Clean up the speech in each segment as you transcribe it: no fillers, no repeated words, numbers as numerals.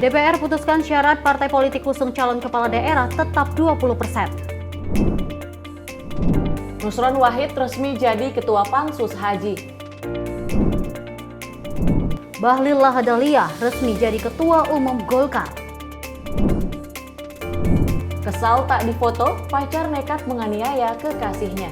DPR putuskan syarat partai politik usung calon kepala daerah tetap 20%. Nusron Wahid resmi jadi Ketua Pansus Haji. Bahlil Lahadalia resmi jadi Ketua Umum Golkar. Kesal tak difoto, pacar nekat menganiaya kekasihnya.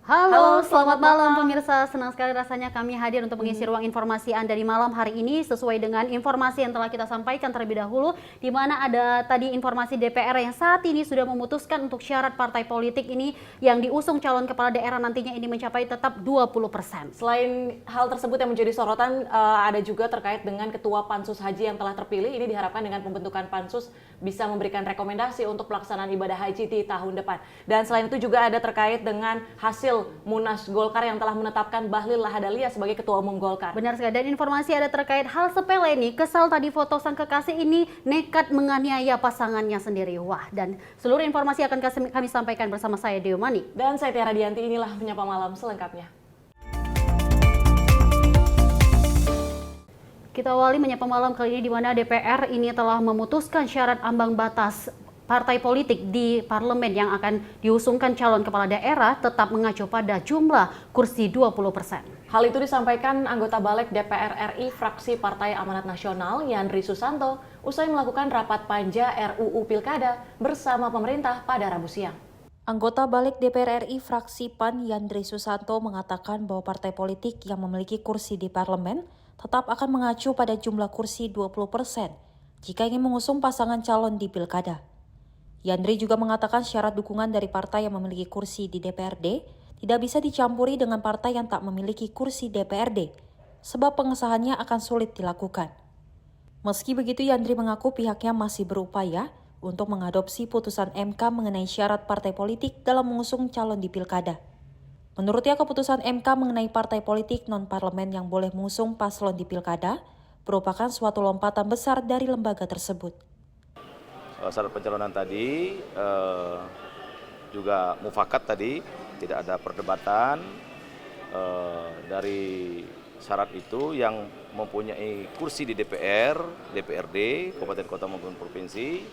Halo, selamat malam pemirsa. Senang sekali rasanya kami hadir untuk mengisi ruang informasi Anda di malam hari ini sesuai dengan informasi yang telah kita sampaikan terlebih dahulu, di mana ada tadi informasi DPR yang saat ini sudah memutuskan untuk syarat partai politik ini yang diusung calon kepala daerah nantinya ini mencapai tetap 20%. Selain hal tersebut yang menjadi sorotan, ada juga terkait dengan Ketua Pansus Haji yang telah terpilih. Ini diharapkan dengan pembentukan Pansus bisa memberikan rekomendasi untuk pelaksanaan ibadah haji di tahun depan. Dan selain itu juga ada terkait dengan hasil Munas Golkar yang telah menetapkan Bahlil Lahadalia sebagai Ketua Umum Golkar. Benar sekali, dan informasi ada terkait hal sepele nih, kesal tadi foto sang kekasih ini nekat menganiaya pasangannya sendiri. Wah, dan seluruh informasi akan kami sampaikan bersama saya Deo Manik. Dan saya Tiara Dianti, inilah Menyapa Malam selengkapnya. Kita awali Menyapa Malam kali ini di mana DPR ini telah memutuskan syarat ambang batas partai politik di parlemen yang akan diusungkan calon kepala daerah tetap mengacu pada jumlah kursi 20%. Hal itu disampaikan anggota Balik DPR RI fraksi Partai Amanat Nasional Yandri Susanto usai melakukan rapat panja RUU Pilkada bersama pemerintah pada Rabu siang. Anggota Balik DPR RI fraksi PAN Yandri Susanto mengatakan bahwa partai politik yang memiliki kursi di parlemen tetap akan mengacu pada jumlah kursi 20% jika ingin mengusung pasangan calon di Pilkada. Yandri juga mengatakan syarat dukungan dari partai yang memiliki kursi di DPRD tidak bisa dicampuri dengan partai yang tak memiliki kursi DPRD, sebab pengesahannya akan sulit dilakukan. Meski begitu, Yandri mengaku pihaknya masih berupaya untuk mengadopsi putusan MK mengenai syarat partai politik dalam mengusung calon di Pilkada. Menurutnya, keputusan MK mengenai partai politik non-parlemen yang boleh mengusung paslon di Pilkada merupakan suatu lompatan besar dari lembaga tersebut. Syarat pencalonan tadi juga mufakat tadi, tidak ada perdebatan dari syarat itu yang mempunyai kursi di DPR, DPRD, kabupaten kota maupun provinsi.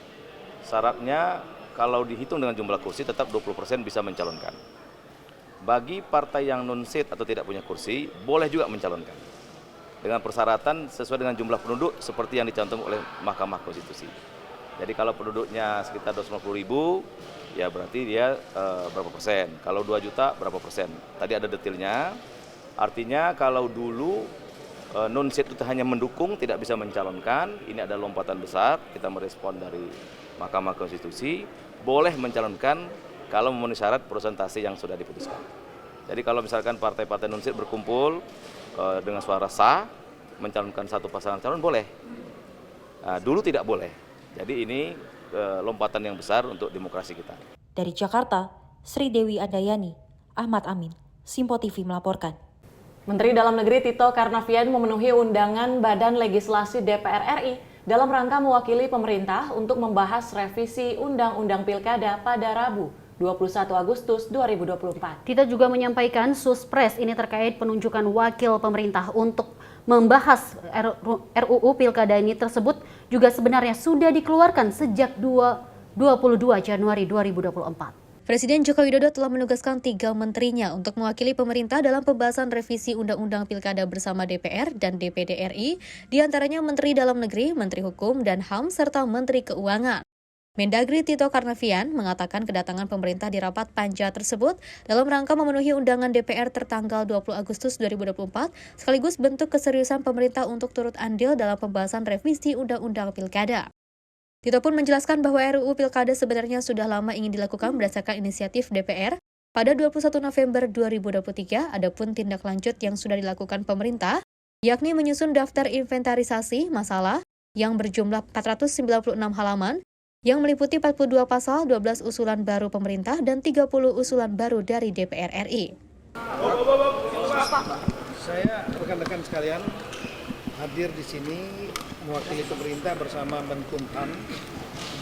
Syaratnya kalau dihitung dengan jumlah kursi tetap 20% bisa mencalonkan. Bagi partai yang non-seat atau tidak punya kursi, boleh juga mencalonkan. Dengan persyaratan sesuai dengan jumlah penduduk seperti yang dicantum oleh Mahkamah Konstitusi. Jadi kalau penduduknya sekitar 250.000, ya berarti dia berapa persen. Kalau 2 juta, berapa persen. Tadi ada detailnya. Artinya kalau dulu non-seat itu hanya mendukung, tidak bisa mencalonkan. Ini ada lompatan besar, kita merespon dari Mahkamah Konstitusi. Boleh mencalonkan kalau memenuhi syarat persentase yang sudah diputuskan. Jadi kalau misalkan partai-partai non-seat berkumpul dengan suara sah, mencalonkan satu pasangan calon boleh. Nah, dulu tidak boleh. Jadi ini lompatan yang besar untuk demokrasi kita. Dari Jakarta, Sri Dewi Andayani, Ahmad Amin, Simpo TV melaporkan. Menteri Dalam Negeri Tito Karnavian memenuhi undangan Badan Legislasi DPR RI dalam rangka mewakili pemerintah untuk membahas revisi Undang-Undang Pilkada pada Rabu 21 Agustus 2024. Tito juga menyampaikan Suspres ini terkait penunjukan wakil pemerintah untuk membahas RUU Pilkada ini tersebut juga sebenarnya sudah dikeluarkan sejak 22 Januari 2024. Presiden Joko Widodo telah menugaskan 3 menterinya untuk mewakili pemerintah dalam pembahasan revisi Undang-Undang Pilkada bersama DPR dan DPD RI, diantaranya Menteri Dalam Negeri, Menteri Hukum dan HAM, serta Menteri Keuangan. Mendagri Tito Karnavian mengatakan kedatangan pemerintah di rapat panja tersebut dalam rangka memenuhi undangan DPR tertanggal 20 Agustus 2024, sekaligus bentuk keseriusan pemerintah untuk turut andil dalam pembahasan revisi Undang-Undang Pilkada. Tito pun menjelaskan bahwa RUU Pilkada sebenarnya sudah lama ingin dilakukan berdasarkan inisiatif DPR pada 21 November 2023, adapun tindak lanjut yang sudah dilakukan pemerintah, yakni menyusun daftar inventarisasi masalah yang berjumlah 496 halaman, yang meliputi 42 pasal, 12 usulan baru pemerintah, dan 30 usulan baru dari DPR RI. Saya rekan-rekan sekalian, hadir di sini mewakili pemerintah bersama Menkumham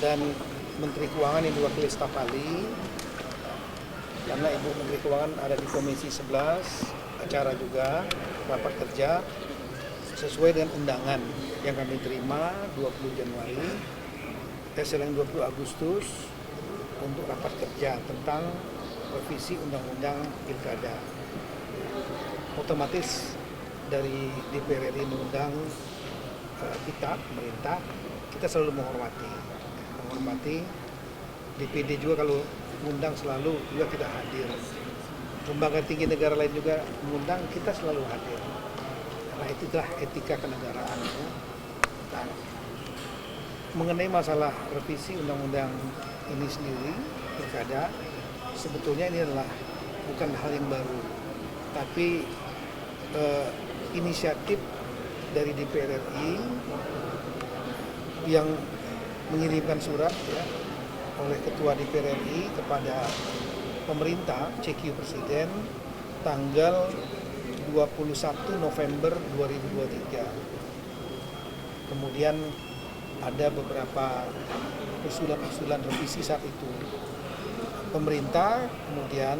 dan Menteri Keuangan yang diwakili staf ahli. Karena Ibu Menteri Keuangan ada di Komisi 11, acara juga, rapat kerja, sesuai dengan undangan yang kami terima 20 Januari, 20 Agustus, untuk rapat kerja tentang revisi Undang-Undang Pilkada. Otomatis dari DPR RI mengundang kita, pemerintah, kita selalu menghormati. DPD juga kalau mengundang selalu juga tidak hadir. Lembaga tinggi negara lain juga mengundang, kita selalu hadir. Karena itulah etika kenegaraan. Nah, mengenai masalah revisi undang-undang ini sendiri, pilkada, sebetulnya ini adalah bukan hal yang baru, tapi inisiatif dari DPR RI yang mengirimkan surat ya, oleh Ketua DPR RI kepada pemerintah, CQ Presiden, tanggal 21 November 2023. Kemudian ada beberapa usulan revisi saat itu. Pemerintah kemudian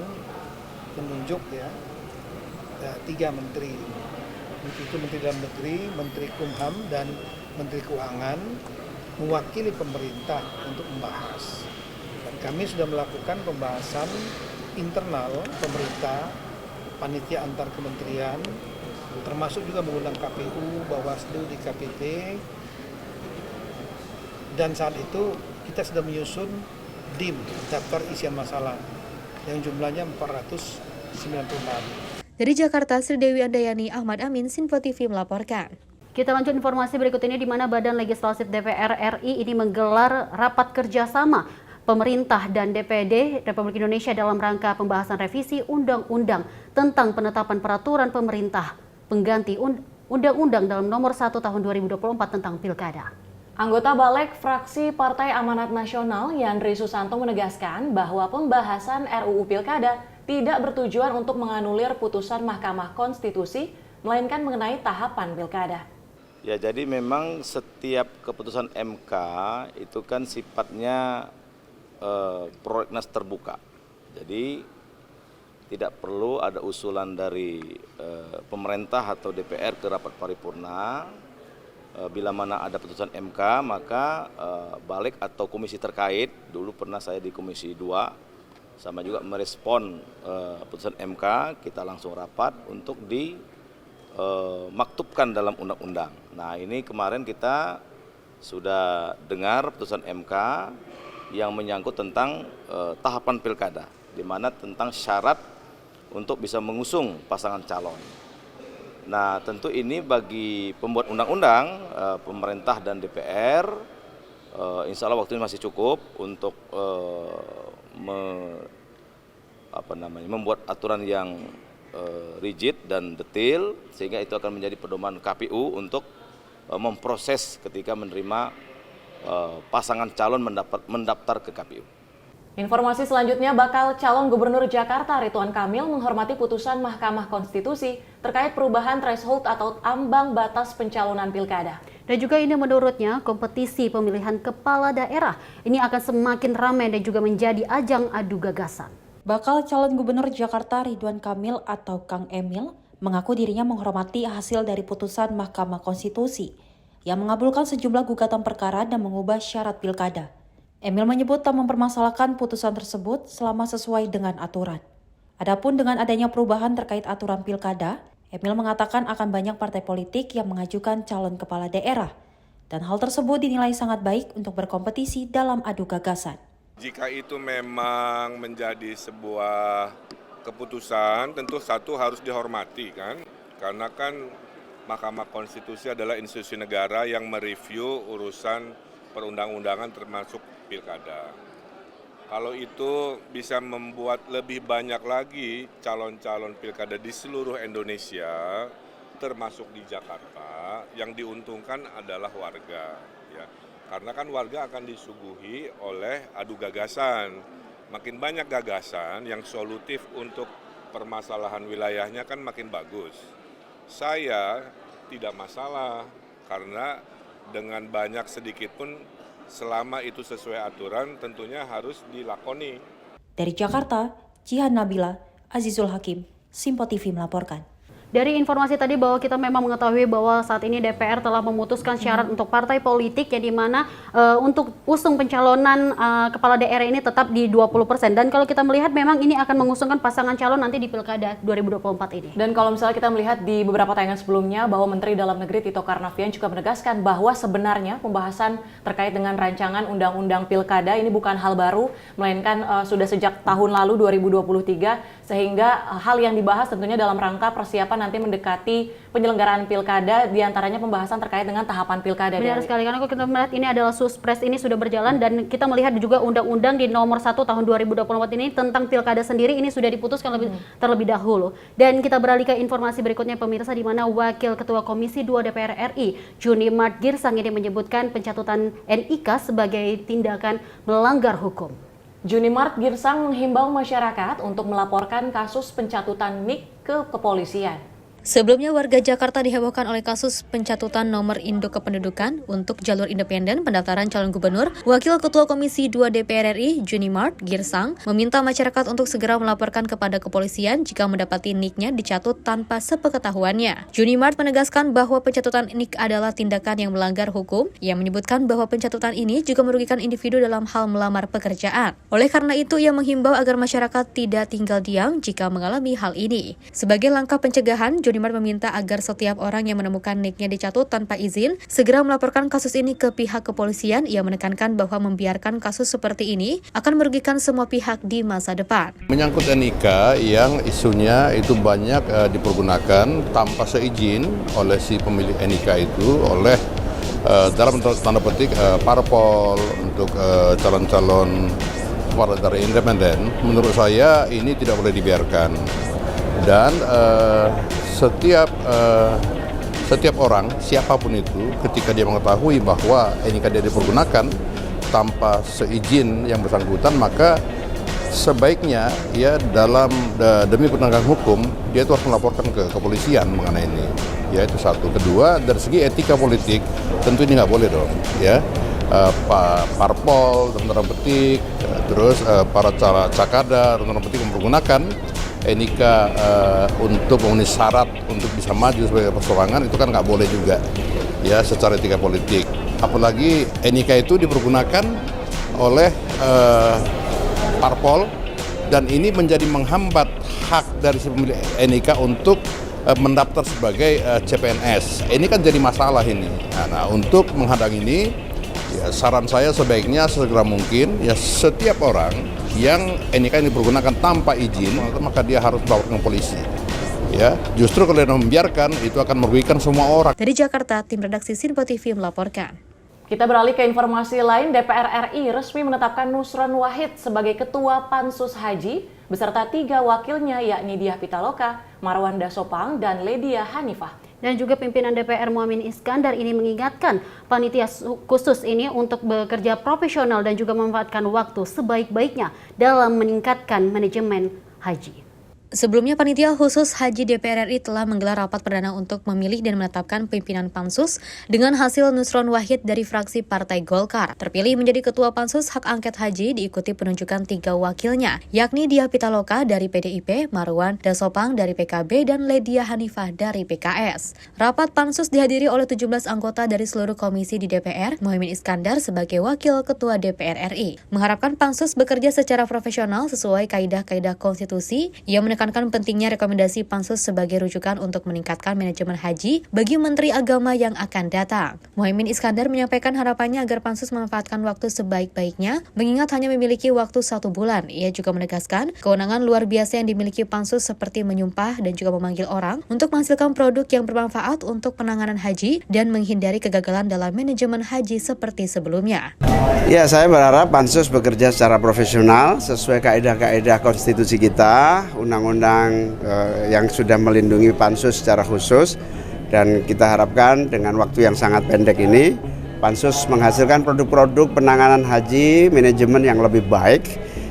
menunjuk ya 3 menteri. Itu Menteri Dalam Negeri, Menteri Kumham, dan Menteri Keuangan mewakili pemerintah untuk membahas. Dan kami sudah melakukan pembahasan internal pemerintah, panitia antar kementerian, termasuk juga mengundang KPU, Bawaslu, DKPP, dan saat itu kita sudah menyusun DIM, daftar isian masalah, yang jumlahnya 496. Dari Jakarta, Sri Dewi Andayani, Ahmad Amin, Sinfo TV melaporkan. Kita lanjut informasi berikut ini di mana Badan Legislatif DPR RI ini menggelar rapat kerjasama pemerintah dan DPD Republik Indonesia dalam rangka pembahasan revisi Undang-Undang tentang penetapan peraturan pemerintah pengganti Undang-Undang dalam nomor 1 tahun 2024 tentang Pilkada. Anggota Balek Fraksi Partai Amanat Nasional Yandri Susanto menegaskan bahwa pembahasan RUU Pilkada tidak bertujuan untuk menganulir putusan Mahkamah Konstitusi, melainkan mengenai tahapan pilkada. Ya, jadi memang setiap keputusan MK itu kan sifatnya prolegnas terbuka. Jadi tidak perlu ada usulan dari pemerintah atau DPR ke rapat paripurna. Bila mana ada putusan MK, maka balik atau komisi terkait, dulu pernah saya di Komisi 2, sama juga merespon putusan MK, kita langsung rapat untuk dimaktubkan dalam undang-undang. Nah, ini kemarin kita sudah dengar putusan MK yang menyangkut tentang tahapan pilkada, di mana tentang syarat untuk bisa mengusung pasangan calon. Nah, tentu ini bagi pembuat undang-undang, pemerintah dan DPR, insya Allah waktunya masih cukup untuk membuat aturan yang rigid dan detail, sehingga itu akan menjadi pedoman KPU untuk memproses ketika menerima pasangan calon mendaftar ke KPU. Informasi selanjutnya, bakal calon Gubernur Jakarta Ridwan Kamil menghormati putusan Mahkamah Konstitusi terkait perubahan threshold atau ambang batas pencalonan pilkada. Dan juga ini menurutnya kompetisi pemilihan kepala daerah ini akan semakin ramai dan juga menjadi ajang adu gagasan. Bakal calon Gubernur Jakarta Ridwan Kamil atau Kang Emil mengaku dirinya menghormati hasil dari putusan Mahkamah Konstitusi yang mengabulkan sejumlah gugatan perkara dan mengubah syarat pilkada. Emil menyebut tak mempermasalahkan putusan tersebut selama sesuai dengan aturan. Adapun dengan adanya perubahan terkait aturan pilkada, Emil mengatakan akan banyak partai politik yang mengajukan calon kepala daerah, dan hal tersebut dinilai sangat baik untuk berkompetisi dalam adu gagasan. Jika itu memang menjadi sebuah keputusan, tentu satu harus dihormati kan, karena kan Mahkamah Konstitusi adalah institusi negara yang mereview urusan perundang-undangan termasuk pilkada. Kalau itu bisa membuat lebih banyak lagi calon-calon pilkada di seluruh Indonesia, termasuk di Jakarta, yang diuntungkan adalah warga. Ya. Karena kan warga akan disuguhi oleh adu gagasan. Makin banyak gagasan yang solutif untuk permasalahan wilayahnya kan makin bagus. Saya tidak masalah, karena dengan banyak sedikit pun selama itu sesuai aturan tentunya harus dilakoni. Dari Jakarta, Jihan Nabila, Azizul Hakim, Simpo TV melaporkan. Dari informasi tadi bahwa kita memang mengetahui bahwa saat ini DPR telah memutuskan syarat untuk partai politik yang dimana untuk usung pencalonan kepala daerah ini tetap di 20%. Dan kalau kita melihat memang ini akan mengusungkan pasangan calon nanti di Pilkada 2024 ini. Dan kalau misalnya kita melihat di beberapa tayangan sebelumnya bahwa Menteri Dalam Negeri Tito Karnavian juga menegaskan bahwa sebenarnya pembahasan terkait dengan rancangan Undang-Undang Pilkada ini bukan hal baru, melainkan sudah sejak tahun lalu 2023, sehingga hal yang dibahas tentunya dalam rangka persiapan nanti mendekati penyelenggaraan pilkada, diantaranya pembahasan terkait dengan tahapan pilkada. Benar sekali, karena kalau kita melihat ini adalah Suspres ini sudah berjalan dan kita melihat juga undang-undang di nomor 1 tahun 2024 ini tentang pilkada sendiri ini sudah diputuskan terlebih dahulu. Dan kita beralih ke informasi berikutnya pemirsa, di mana Wakil Ketua Komisi 2 DPR RI Junimart Girsang ini menyebutkan pencatutan NIK sebagai tindakan melanggar hukum. Junimart Girsang menghimbau masyarakat untuk melaporkan kasus pencatutan NIK ke kepolisian. Sebelumnya, warga Jakarta dihebohkan oleh kasus pencatutan nomor induk kependudukan untuk jalur independen pendaftaran calon gubernur. Wakil Ketua Komisi 2 DPR RI, Junimart Girsang, meminta masyarakat untuk segera melaporkan kepada kepolisian jika mendapati NIK-nya dicatut tanpa sepengetahuannya. Junimart menegaskan bahwa pencatutan NIK adalah tindakan yang melanggar hukum. Ia menyebutkan bahwa pencatutan ini juga merugikan individu dalam hal melamar pekerjaan. Oleh karena itu, ia menghimbau agar masyarakat tidak tinggal diam jika mengalami hal ini. Sebagai langkah pencegahan, Junimart meminta agar setiap orang yang menemukan NIK-nya dicatut tanpa izin segera melaporkan kasus ini ke pihak kepolisian. Ia menekankan bahwa membiarkan kasus seperti ini akan merugikan semua pihak di masa depan. Menyangkut NIK yang isunya itu banyak dipergunakan tanpa seizin oleh si pemilik NIK itu oleh dalam tanda petik parpol untuk calon-calon partai independen. Menurut saya ini tidak boleh dibiarkan. Dan setiap orang, siapapun itu, ketika dia mengetahui bahwa NIK dia dipergunakan tanpa seizin yang bersangkutan, maka sebaiknya ya demi penegakan hukum dia itu harus melaporkan ke kepolisian mengenai ini. Ya, itu satu. Kedua, dari segi etika politik tentu ini nggak boleh dong. Ya, parpol, tanda petik, terus para cakada, tanda petik mempergunakan NIK untuk memenuhi syarat untuk bisa maju sebagai perseorangan, itu kan nggak boleh juga ya secara etika politik. Apalagi NIK itu dipergunakan oleh parpol dan ini menjadi menghambat hak dari si pemilik NIK untuk mendaftar sebagai CPNS. Ini kan jadi masalah ini. Nah, untuk menghadang ini, ya, saran saya sebaiknya segera mungkin ya setiap orang yang NIK ini dipergunakan tanpa izin, maka dia harus melaporkan ke polisi. Ya, justru kalau dia membiarkan itu akan merugikan semua orang. Dari Jakarta, tim redaksi Simpo TV melaporkan. Kita beralih ke informasi lain, DPR RI resmi menetapkan Nusron Wahid sebagai Ketua Pansus Haji beserta 3 wakilnya yakni Diah Pitaloka, Marwan Dasopang, dan Ledia Hanifah. Dan juga pimpinan DPR Muhammad Iskandar ini mengingatkan panitia khusus ini untuk bekerja profesional dan juga memanfaatkan waktu sebaik-baiknya dalam meningkatkan manajemen haji. Sebelumnya, Panitia Khusus Haji DPR RI telah menggelar rapat perdana untuk memilih dan menetapkan pimpinan Pansus dengan hasil Nusron Wahid dari fraksi Partai Golkar. Terpilih menjadi Ketua Pansus Hak Angket Haji diikuti penunjukan 3 wakilnya, yakni Diah Pitaloka dari PDIP, Marwan Dasopang dari PKB, dan Ledia Hanifah dari PKS. Rapat Pansus dihadiri oleh 17 anggota dari seluruh komisi di DPR, Muhammad Iskandar sebagai Wakil Ketua DPR RI. Mengharapkan Pansus bekerja secara profesional sesuai kaidah-kaidah konstitusi. Ia menekankan pentingnya rekomendasi Pansus sebagai rujukan untuk meningkatkan manajemen haji bagi Menteri Agama yang akan datang. Muhammad Iskandar menyampaikan harapannya agar Pansus memanfaatkan waktu sebaik-baiknya, mengingat hanya memiliki waktu 1 bulan. Ia juga menegaskan kewenangan luar biasa yang dimiliki Pansus seperti menyumpah dan juga memanggil orang untuk menghasilkan produk yang bermanfaat untuk penanganan haji dan menghindari kegagalan dalam manajemen haji seperti sebelumnya. Ya, saya berharap Pansus bekerja secara profesional sesuai kaidah-kaidah konstitusi kita, undang-undang yang sudah melindungi Pansus secara khusus, dan kita harapkan dengan waktu yang sangat pendek ini Pansus menghasilkan produk-produk penanganan haji manajemen yang lebih baik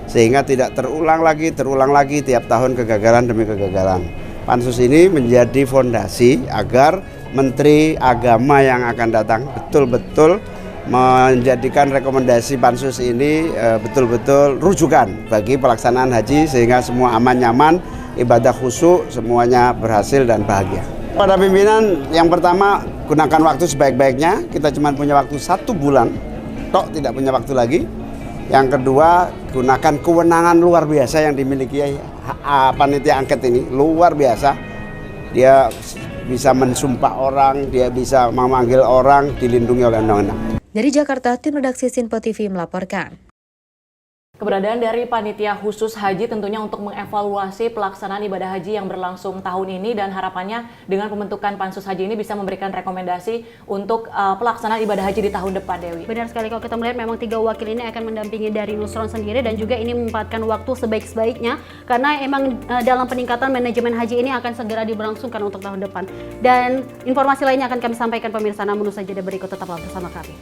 sehingga tidak terulang lagi tiap tahun kegagalan demi kegagalan. pansus ini menjadi fondasi agar Menteri Agama yang akan datang betul-betul menjadikan rekomendasi pansus ini betul-betul rujukan bagi pelaksanaan haji sehingga semua aman nyaman, ibadah khusyuk, semuanya berhasil dan bahagia. Pada pimpinan yang pertama, gunakan waktu sebaik-baiknya, kita cuma punya waktu 1 bulan, tok tidak punya waktu lagi. Yang kedua, gunakan kewenangan luar biasa yang dimiliki panitia angket ini, luar biasa. Dia bisa mensumpah orang, dia bisa memanggil orang, dilindungi oleh undang-undang. Dari Jakarta, tim redaksi Sinpo TV melaporkan. Keberadaan dari panitia khusus haji tentunya untuk mengevaluasi pelaksanaan ibadah haji yang berlangsung tahun ini dan harapannya dengan pembentukan pansus haji ini bisa memberikan rekomendasi untuk pelaksanaan ibadah haji di tahun depan, Dewi. Benar sekali, kalau kita melihat memang 3 wakil ini akan mendampingi dari Nusron sendiri dan juga ini memanfaatkan waktu sebaik-baiknya karena emang dalam peningkatan manajemen haji ini akan segera diberlangsungkan untuk tahun depan. Dan informasi lainnya akan kami sampaikan pemirsa, namun usai jeda berikut tetaplah bersama kami.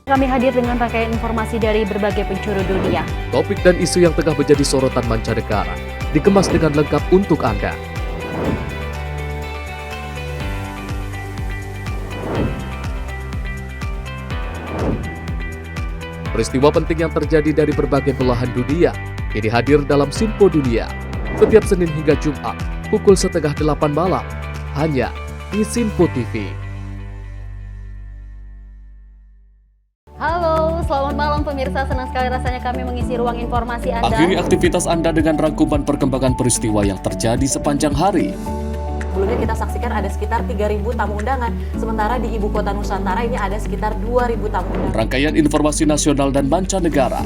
Kami hadir dengan rangkaian informasi dari berbagai penjuru dunia. Topik dan isu yang tengah menjadi sorotan mancanegara dikemas dengan lengkap untuk Anda. Peristiwa penting yang terjadi dari berbagai belahan dunia kini hadir dalam Sinpo Dunia setiap Senin hingga Jumat pukul 7:30 malam hanya di Sinpo TV. Halo, selamat malam pemirsa. Senang sekali rasanya kami mengisi ruang informasi Anda. Akhiri aktivitas Anda dengan rangkuman perkembangan peristiwa yang terjadi sepanjang hari. Sebelumnya kita saksikan ada sekitar 3.000 tamu undangan, sementara di Ibu Kota Nusantara ini ada sekitar 2.000 tamu undangan. Rangkaian informasi nasional dan mancanegara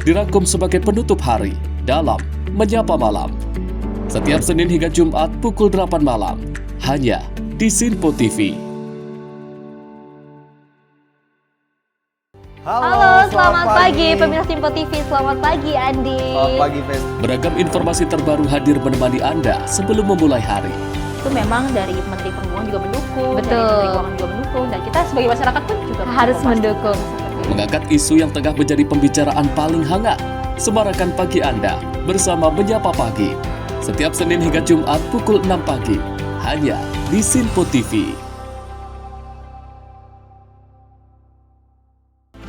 dirangkum sebagai penutup hari dalam Menyapa Malam. Setiap Senin hingga Jumat pukul 8 malam, hanya di Sinpo TV. Halo, selamat pagi pemirsa Sinpo TV. Selamat pagi Andi. Selamat pagi, Fen. Beragam informasi terbaru hadir menemani Anda sebelum memulai hari. Itu memang dari Menteri Perhubungan juga mendukung, Betul. dari Menteri Keuangan juga mendukung, dan kita sebagai masyarakat pun juga Harus mendukung. Mengangkat isu yang tengah menjadi pembicaraan paling hangat. Semarakan pagi Anda bersama Menyapa Pagi. Setiap Senin hingga Jumat pukul 6 pagi. Hanya di Sinpo TV.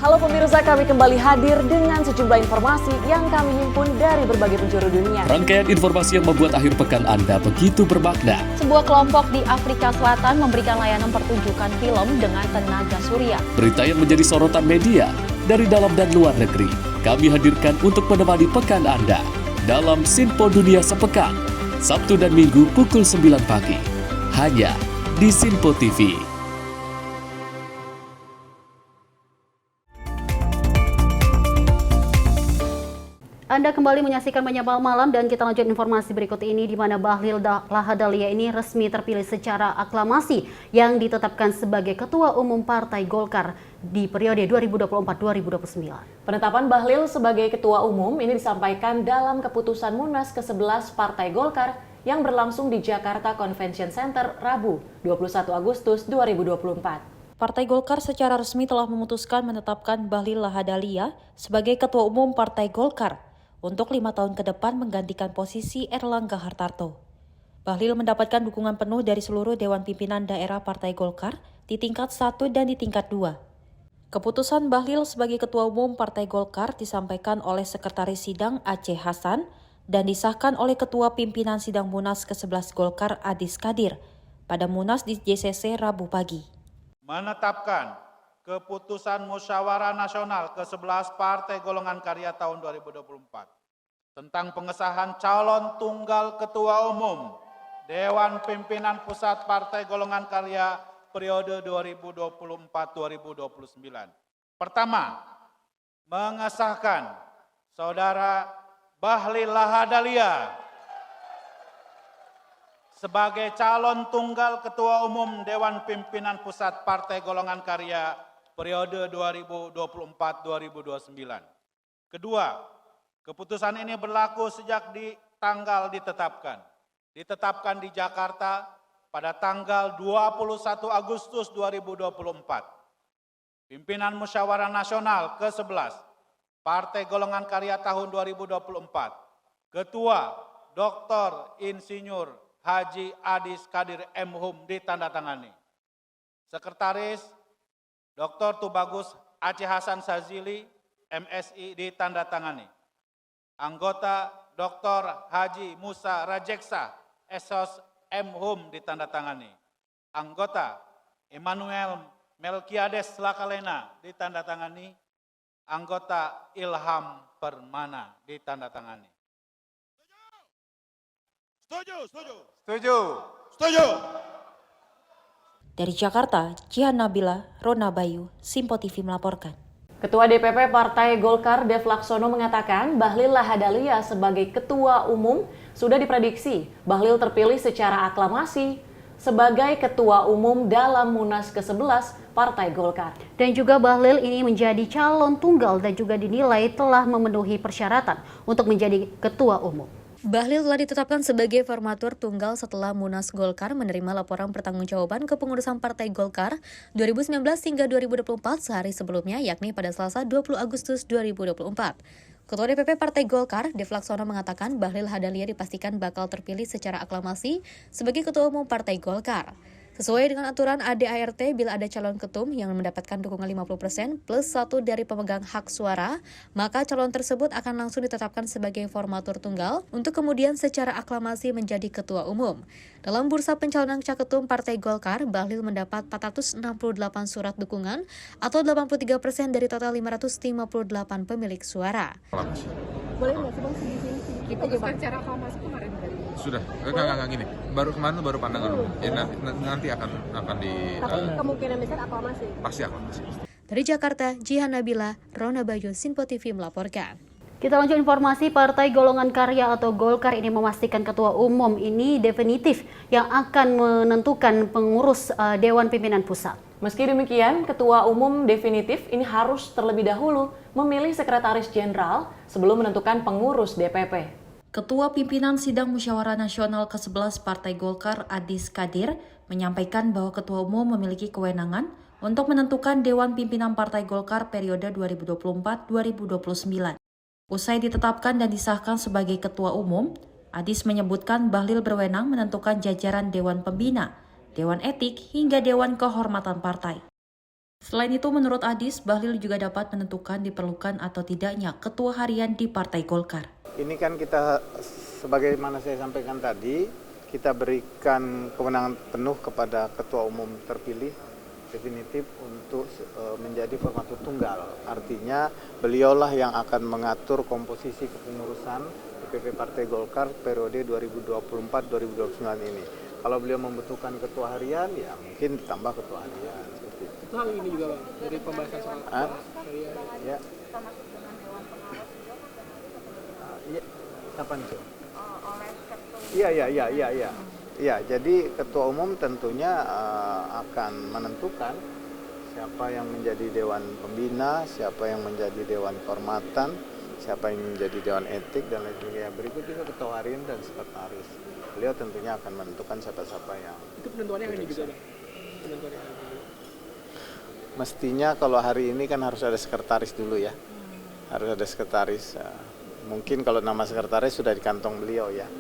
Halo pemirsa, kami kembali hadir dengan sejumlah informasi yang kami himpun dari berbagai penjuru dunia. Rangkaian informasi yang membuat akhir pekan Anda begitu bermakna. Sebuah kelompok di Afrika Selatan memberikan layanan pertunjukan film dengan tenaga surya. Berita yang menjadi sorotan media dari dalam dan luar negeri. Kami hadirkan untuk menemani pekan Anda dalam Sinpo Dunia Sepekan, Sabtu dan Minggu pukul 9 pagi. Hanya di Sinpo TV. Anda kembali menyaksikan Menyapa Malam dan kita lanjut informasi berikut ini di mana Bahlil Lahadalia ini resmi terpilih secara aklamasi yang ditetapkan sebagai Ketua Umum Partai Golkar di periode 2024-2029. Penetapan Bahlil sebagai Ketua Umum ini disampaikan dalam keputusan Munas ke-11 Partai Golkar yang berlangsung di Jakarta Convention Center Rabu 21 Agustus 2024. Partai Golkar secara resmi telah memutuskan menetapkan Bahlil Lahadalia sebagai Ketua Umum Partai Golkar untuk 5 tahun ke depan menggantikan posisi Erlangga Hartarto. Bahlil mendapatkan dukungan penuh dari seluruh Dewan Pimpinan Daerah Partai Golkar di tingkat 1 dan di tingkat 2. Keputusan Bahlil sebagai Ketua Umum Partai Golkar disampaikan oleh Sekretaris Sidang Aceh Hasan dan disahkan oleh Ketua Pimpinan Sidang Munas ke-11 Golkar Adis Kadir pada Munas di JCC Rabu pagi. Menetapkan keputusan Musyawarah Nasional ke-11 Partai Golongan Karya tahun 2024 tentang pengesahan calon tunggal Ketua Umum Dewan Pimpinan Pusat Partai Golongan Karya periode 2024-2029. Pertama, mengesahkan Saudara Bahlil Lahadalia sebagai calon tunggal Ketua Umum Dewan Pimpinan Pusat Partai Golongan Karya periode 2024-2029. Kedua, keputusan ini berlaku sejak di tanggal ditetapkan. Ditetapkan di Jakarta pada tanggal 21 Agustus 2024. Pimpinan Musyawarah Nasional ke-11 Partai Golongan Karya tahun 2024. Ketua Dr. Insinyur Haji Adis Kadir M.Hum ditandatangani. Sekretaris Dr. Tubagus Aceh Hasan Sazili, MSI ditandatangani. Anggota Dr. Haji Musa Rajeksa, Esos M.Hum ditandatangani. Anggota Emmanuel Melkiades Lakalena ditandatangani. Anggota Ilham Permana ditandatangani. Setuju. Dari Jakarta, Jihan Nabila, Rona Bayu, Simpo TV melaporkan. Ketua DPP Partai Golkar Dev Laksono mengatakan Bahlil Lahadalia sebagai Ketua Umum sudah diprediksi Bahlil terpilih secara aklamasi sebagai Ketua Umum dalam Munas ke-11 Partai Golkar. Dan juga Bahlil ini menjadi calon tunggal dan juga dinilai telah memenuhi persyaratan untuk menjadi Ketua Umum. Bahlil telah ditetapkan sebagai formatur tunggal setelah Munas Golkar menerima laporan pertanggungjawaban kepengurusan Partai Golkar 2019 hingga 2024 sehari sebelumnya, yakni pada Selasa 20 Agustus 2024. Ketua DPP Partai Golkar, Dev Laksono mengatakan Bahlil Lahadalia dipastikan bakal terpilih secara aklamasi sebagai Ketua Umum Partai Golkar. Sesuai dengan aturan ADART, bila ada calon ketum yang mendapatkan dukungan 50% plus 1 dari pemegang hak suara, maka calon tersebut akan langsung ditetapkan sebagai formatur tunggal untuk kemudian secara aklamasi menjadi ketua umum. Dalam bursa pencalonan caketum Partai Golkar, Bahlil mendapat 468 surat dukungan atau 83% dari total 558 pemilik suara. Boleh nggak sih Bang sedikit diputuskan secara aklamasi kemarin dari? Sudah, enggak gini. Baru kemarin baru pandangan umum. Ya, nanti akan di. Tapi kemungkinan besar aklamasi. Pasti aklamasi. Dari Jakarta, Jihan Nabila, Rona Bayu, Simpo TV melaporkan. Kita lanjut informasi. Partai Golongan Karya atau Golkar ini memastikan Ketua Umum ini definitif yang akan menentukan pengurus Dewan Pimpinan Pusat. Meski demikian, Ketua Umum definitif ini harus terlebih dahulu memilih Sekretaris Jenderal sebelum menentukan pengurus DPP. Ketua Pimpinan Sidang Musyawarah Nasional ke-11 Partai Golkar Adis Kadir menyampaikan bahwa Ketua Umum memiliki kewenangan untuk menentukan Dewan Pimpinan Partai Golkar periode 2024-2029. Usai ditetapkan dan disahkan sebagai Ketua Umum, Adis menyebutkan Bahlil berwenang menentukan jajaran Dewan Pembina, Dewan Etik, hingga Dewan Kehormatan Partai. Selain itu, menurut Adis, Bahlil juga dapat menentukan diperlukan atau tidaknya Ketua Harian di Partai Golkar. Ini kan kita, sebagaimana saya sampaikan tadi, kita berikan kewenangan penuh kepada Ketua Umum terpilih definitif untuk menjadi formatur tunggal. Artinya beliaulah yang akan mengatur komposisi kepengurusan DPP Partai Golkar periode 2024-2029 ini. Kalau beliau membutuhkan ketua harian, ya mungkin ditambah ketua harian. Itu hal ini juga dari pembahasan soal ya. Iya, kapan itu? oleh ketum. Iya, jadi ketua umum tentunya akan menentukan siapa yang menjadi dewan pembina, siapa yang menjadi dewan kehormatan, siapa yang menjadi dewan etik dan lain sebagainya. Berikut juga ketua harian dan sekretaris. Beliau tentunya akan menentukan siapa-siapa yang. Itu penentuannya yang ini juga, Bang. Mestinya kalau hari ini kan harus ada sekretaris dulu ya. Harus ada sekretaris. Mungkin kalau nama sekretaris sudah di kantong beliau ya.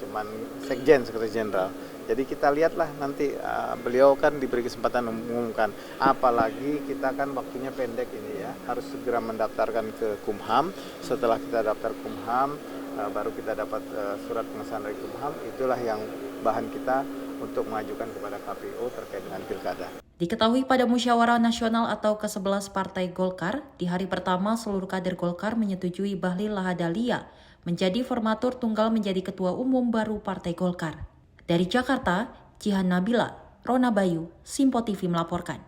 Cuman sekjen, sekretaris jenderal. Jadi kita lihatlah nanti beliau kan diberi kesempatan mengumumkan. Apalagi kita kan waktunya pendek ini ya. Harus segera mendaftarkan ke Kumham. Setelah kita daftar Kumham, baru kita dapat surat pengesahan dari Kumham. Itulah yang bahan kita untuk mengajukan kepada KPU terkait dengan pilkada. Diketahui pada Musyawarah Nasional atau ke-11 Partai Golkar, di hari pertama seluruh kader Golkar menyetujui Bahlil Lahadalia menjadi formatur tunggal menjadi Ketua Umum baru Partai Golkar. Dari Jakarta, Jihan Nabila, Rona Bayu, Simpo TV melaporkan.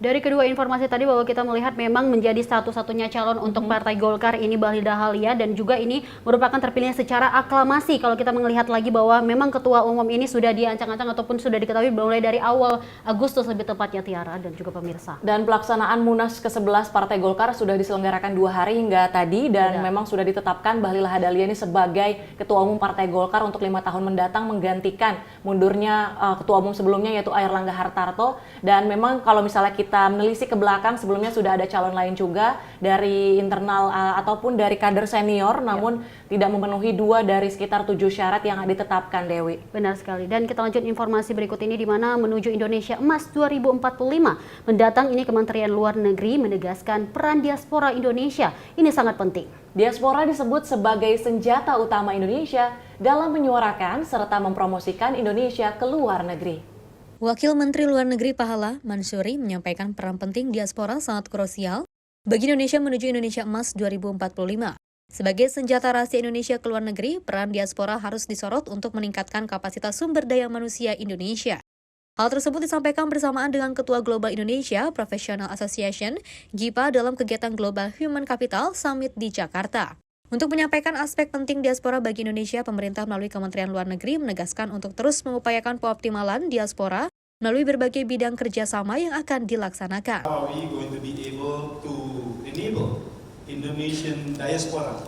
Dari kedua informasi tadi bahwa kita melihat memang menjadi satu-satunya calon untuk Partai Golkar ini Bahlil Lahadalia, dan juga ini merupakan terpilihnya secara aklamasi. Kalau kita melihat lagi bahwa memang ketua umum ini sudah diancang-ancang ataupun sudah diketahui mulai dari awal Agustus lebih tepatnya, Tiara dan juga pemirsa. Dan pelaksanaan Munas ke-11 Partai Golkar sudah diselenggarakan 2 hari hingga tadi, dan memang sudah ditetapkan Bahlil Lahadalia ini sebagai ketua umum Partai Golkar untuk 5 tahun mendatang, menggantikan mundurnya ketua umum sebelumnya yaitu Airlangga Hartarto. Dan memang kalau misalnya kita menelisik ke belakang, sebelumnya sudah ada calon lain juga dari internal ataupun dari kader senior, namun tidak memenuhi 2 dari sekitar 7 syarat yang ditetapkan, Dewi. Benar sekali. Dan kita lanjut informasi berikut ini, di mana menuju Indonesia Emas 2045 mendatang ini Kementerian Luar Negeri menegaskan peran diaspora Indonesia ini sangat penting. Diaspora disebut sebagai senjata utama Indonesia dalam menyuarakan serta mempromosikan Indonesia ke luar negeri. Wakil Menteri Luar Negeri Pahala Mansuri menyampaikan peran penting diaspora sangat krusial bagi Indonesia menuju Indonesia Emas 2045. Sebagai senjata rahasia Indonesia ke luar negeri, peran diaspora harus disorot untuk meningkatkan kapasitas sumber daya manusia Indonesia. Hal tersebut disampaikan bersamaan dengan Ketua Global Indonesia Professional Association (GIPA) dalam kegiatan Global Human Capital Summit di Jakarta. Untuk menyampaikan aspek penting diaspora bagi Indonesia, pemerintah melalui Kementerian Luar Negeri menegaskan untuk terus mengupayakan pengoptimalan diaspora melalui berbagai bidang kerjasama yang akan dilaksanakan. How are we going to be able to enable Indonesian diaspora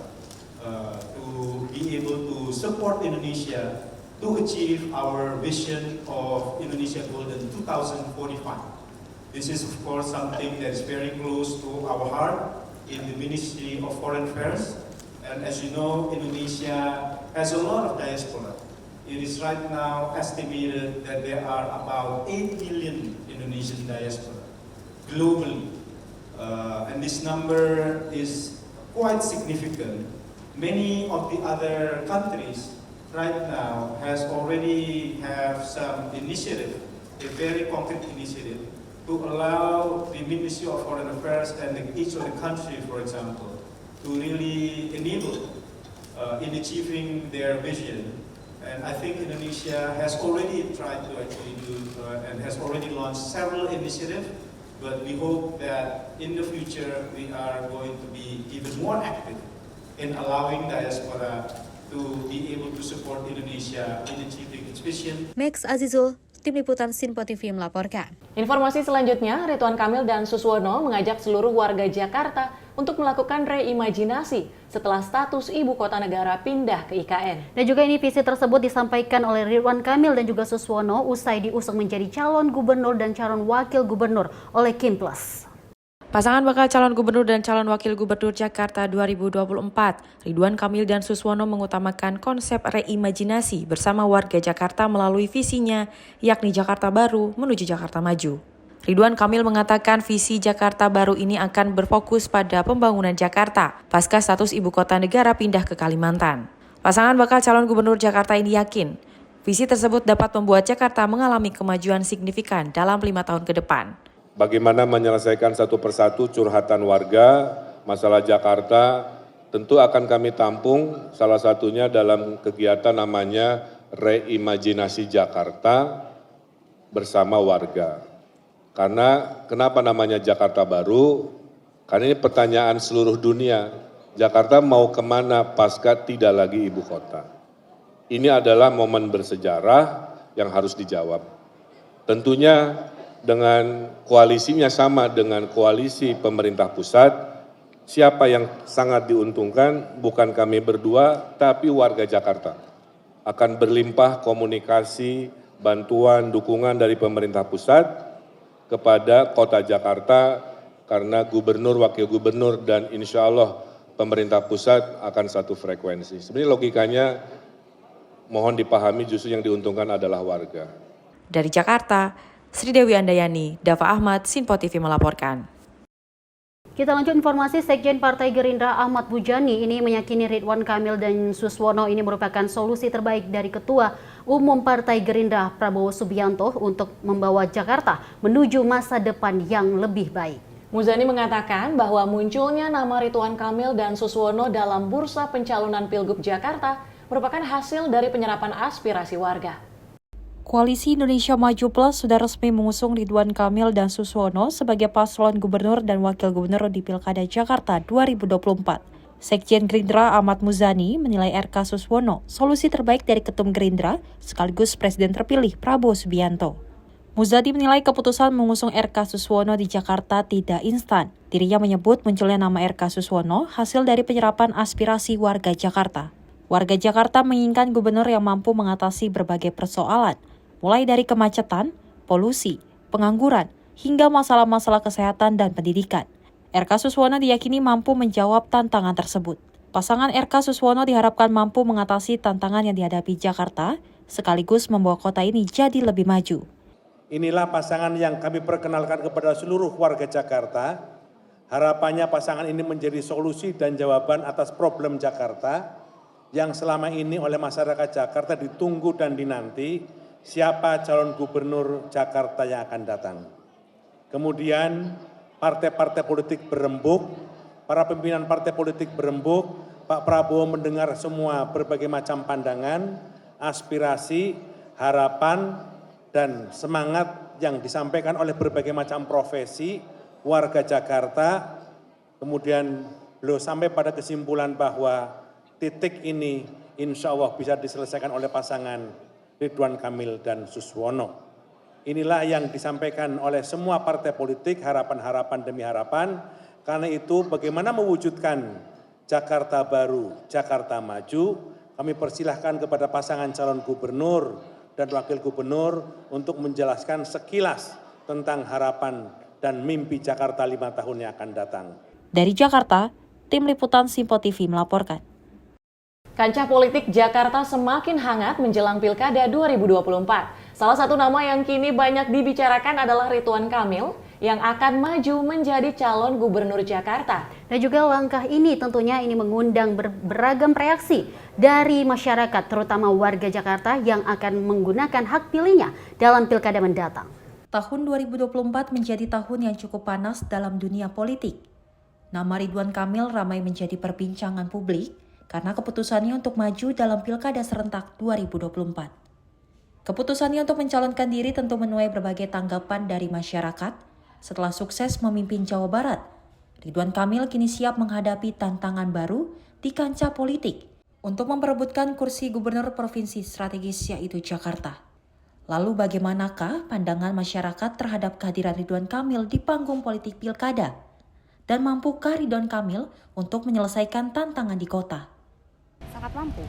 to be able to support Indonesia to achieve our vision of Indonesia Golden 2045? This is of course something that is very close to our heart in the Ministry of Foreign Affairs. And as you know, Indonesia has a lot of diaspora. It is right now estimated that there are about 8 million Indonesian diaspora globally. And this number is quite significant. Many of the other countries right now has already have some initiative, a very concrete initiative, to allow the Ministry of Foreign Affairs and each of the country, for example, to really enable in achieving their vision. And I think Indonesia has already tried to actually do and has already launched several initiatives, but we hope that in the future we are going to be even more active in allowing diaspora to be able to support Indonesia in achieving its vision. Max Azizul, Tim Liputan Sinpo TV melaporkan. Informasi selanjutnya, Ridwan Kamil dan Suswono mengajak seluruh warga Jakarta untuk melakukan reimajinasi setelah status ibu kota negara pindah ke IKN. Dan juga ini visi tersebut disampaikan oleh Ridwan Kamil dan juga Suswono usai diusung menjadi calon gubernur dan calon wakil gubernur oleh Kimplas. Pasangan bakal calon gubernur dan calon wakil gubernur Jakarta 2024, Ridwan Kamil dan Suswono mengutamakan konsep reimajinasi bersama warga Jakarta melalui visinya, yakni Jakarta Baru menuju Jakarta Maju. Ridwan Kamil mengatakan visi Jakarta Baru ini akan berfokus pada pembangunan Jakarta pasca status ibu kota negara pindah ke Kalimantan. Pasangan bakal calon gubernur Jakarta ini yakin, visi tersebut dapat membuat Jakarta mengalami kemajuan signifikan dalam 5 tahun ke depan. Bagaimana menyelesaikan satu persatu curhatan warga, masalah Jakarta, tentu akan kami tampung salah satunya dalam kegiatan namanya Reimajinasi Jakarta bersama warga. Karena kenapa namanya Jakarta Baru? Karena ini pertanyaan seluruh dunia. Jakarta mau kemana pasca tidak lagi ibu kota? Ini adalah momen bersejarah yang harus dijawab. Tentunya dengan koalisinya sama dengan koalisi pemerintah pusat, siapa yang sangat diuntungkan bukan kami berdua, tapi warga Jakarta. Akan berlimpah komunikasi, bantuan, dukungan dari pemerintah pusat kepada kota Jakarta, karena gubernur, wakil gubernur, dan insya Allah pemerintah pusat akan satu frekuensi. Sebenarnya logikanya mohon dipahami justru yang diuntungkan adalah warga. Dari Jakarta, Sri Dewi Andayani, Dava Ahmad, Sinpo TV melaporkan. Kita lanjut informasi, Sekjen Partai Gerindra Ahmad Mujani ini meyakini Ridwan Kamil dan Suswono ini merupakan solusi terbaik dari Ketua Umum Partai Gerindra Prabowo Subianto untuk membawa Jakarta menuju masa depan yang lebih baik. Muzani mengatakan bahwa munculnya nama Ridwan Kamil dan Suswono dalam bursa pencalonan Pilgub Jakarta merupakan hasil dari penyerapan aspirasi warga. Koalisi Indonesia Maju Plus sudah resmi mengusung Ridwan Kamil dan Suswono sebagai paslon gubernur dan wakil gubernur di Pilkada Jakarta 2024. Sekjen Gerindra Ahmad Muzani menilai RK Suswono solusi terbaik dari Ketum Gerindra sekaligus Presiden terpilih Prabowo Subianto. Muzani menilai keputusan mengusung RK Suswono di Jakarta tidak instan. Dirinya menyebut munculnya nama RK Suswono hasil dari penyerapan aspirasi warga Jakarta. Warga Jakarta menginginkan gubernur yang mampu mengatasi berbagai persoalan, mulai dari kemacetan, polusi, pengangguran, hingga masalah-masalah kesehatan dan pendidikan. RK Suswono diyakini mampu menjawab tantangan tersebut. Pasangan RK Suswono diharapkan mampu mengatasi tantangan yang dihadapi Jakarta, sekaligus membawa kota ini jadi lebih maju. Inilah pasangan yang kami perkenalkan kepada seluruh warga Jakarta. Harapannya pasangan ini menjadi solusi dan jawaban atas problem Jakarta yang selama ini oleh masyarakat Jakarta ditunggu dan dinanti siapa calon gubernur Jakarta yang akan datang. Kemudian partai-partai politik berembuk, para pimpinan partai politik berembuk, Pak Prabowo mendengar semua berbagai macam pandangan, aspirasi, harapan, dan semangat yang disampaikan oleh berbagai macam profesi warga Jakarta. Kemudian beliau sampai pada kesimpulan bahwa titik ini insya Allah bisa diselesaikan oleh pasangan Ridwan Kamil dan Suswono. Inilah yang disampaikan oleh semua partai politik, harapan-harapan demi harapan. Karena itu bagaimana mewujudkan Jakarta baru, Jakarta maju, kami persilahkan kepada pasangan calon gubernur dan wakil gubernur untuk menjelaskan sekilas tentang harapan dan mimpi Jakarta 5 tahun yang akan datang. Dari Jakarta, Tim Liputan Simpo TV melaporkan. Kancah politik Jakarta semakin hangat menjelang Pilkada 2024. Salah satu nama yang kini banyak dibicarakan adalah Ridwan Kamil yang akan maju menjadi calon gubernur Jakarta. Dan juga langkah ini tentunya ini mengundang beragam reaksi dari masyarakat, terutama warga Jakarta yang akan menggunakan hak pilihnya dalam Pilkada mendatang. Tahun 2024 menjadi tahun yang cukup panas dalam dunia politik. Nama Ridwan Kamil ramai menjadi perbincangan publik karena keputusannya untuk maju dalam Pilkada serentak 2024. Keputusannya untuk mencalonkan diri tentu menuai berbagai tanggapan dari masyarakat. Setelah sukses memimpin Jawa Barat, Ridwan Kamil kini siap menghadapi tantangan baru di kancah politik untuk memperebutkan kursi gubernur provinsi strategis yaitu Jakarta. Lalu bagaimanakah pandangan masyarakat terhadap kehadiran Ridwan Kamil di panggung politik Pilkada? Dan mampukah Ridwan Kamil untuk menyelesaikan tantangan di kota? Sangat mampu.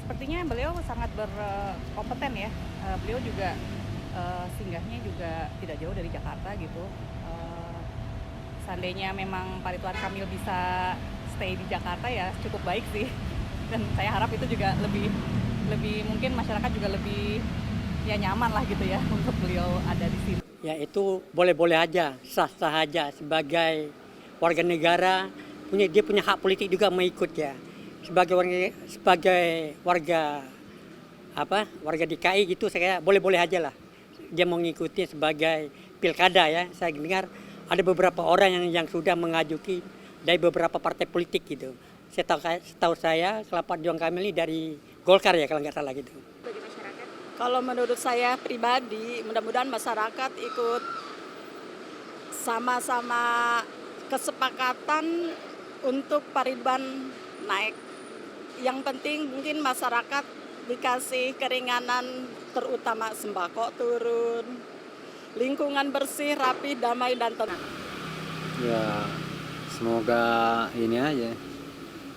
Sepertinya beliau sangat berkompeten ya. Beliau juga singgahnya juga tidak jauh dari Jakarta gitu. Seandainya memang Pak Ridwan Kamil bisa stay di Jakarta ya cukup baik sih. Dan saya harap itu juga lebih mungkin masyarakat juga lebih ya nyaman lah gitu ya untuk beliau ada di situ. Ya itu boleh-boleh aja, sah-sah aja sebagai warga negara dia punya hak politik juga mengikut ya. Sebagai warga DKI gitu saya boleh-boleh aja lah dia mengikuti sebagai pilkada ya. Saya dengar ada beberapa orang yang sudah mengajukan dari beberapa partai politik gitu. Setahu saya kalau Pak Ridwan Kamil ini dari Golkar ya kalau nggak salah gitu. Kalau menurut saya pribadi, mudah-mudahan masyarakat ikut sama-sama kesepakatan untuk Pak Ridwan naik. Yang penting mungkin masyarakat dikasih keringanan, terutama sembako turun, lingkungan bersih, rapi, damai, dan tenang. Ya, semoga ini aja,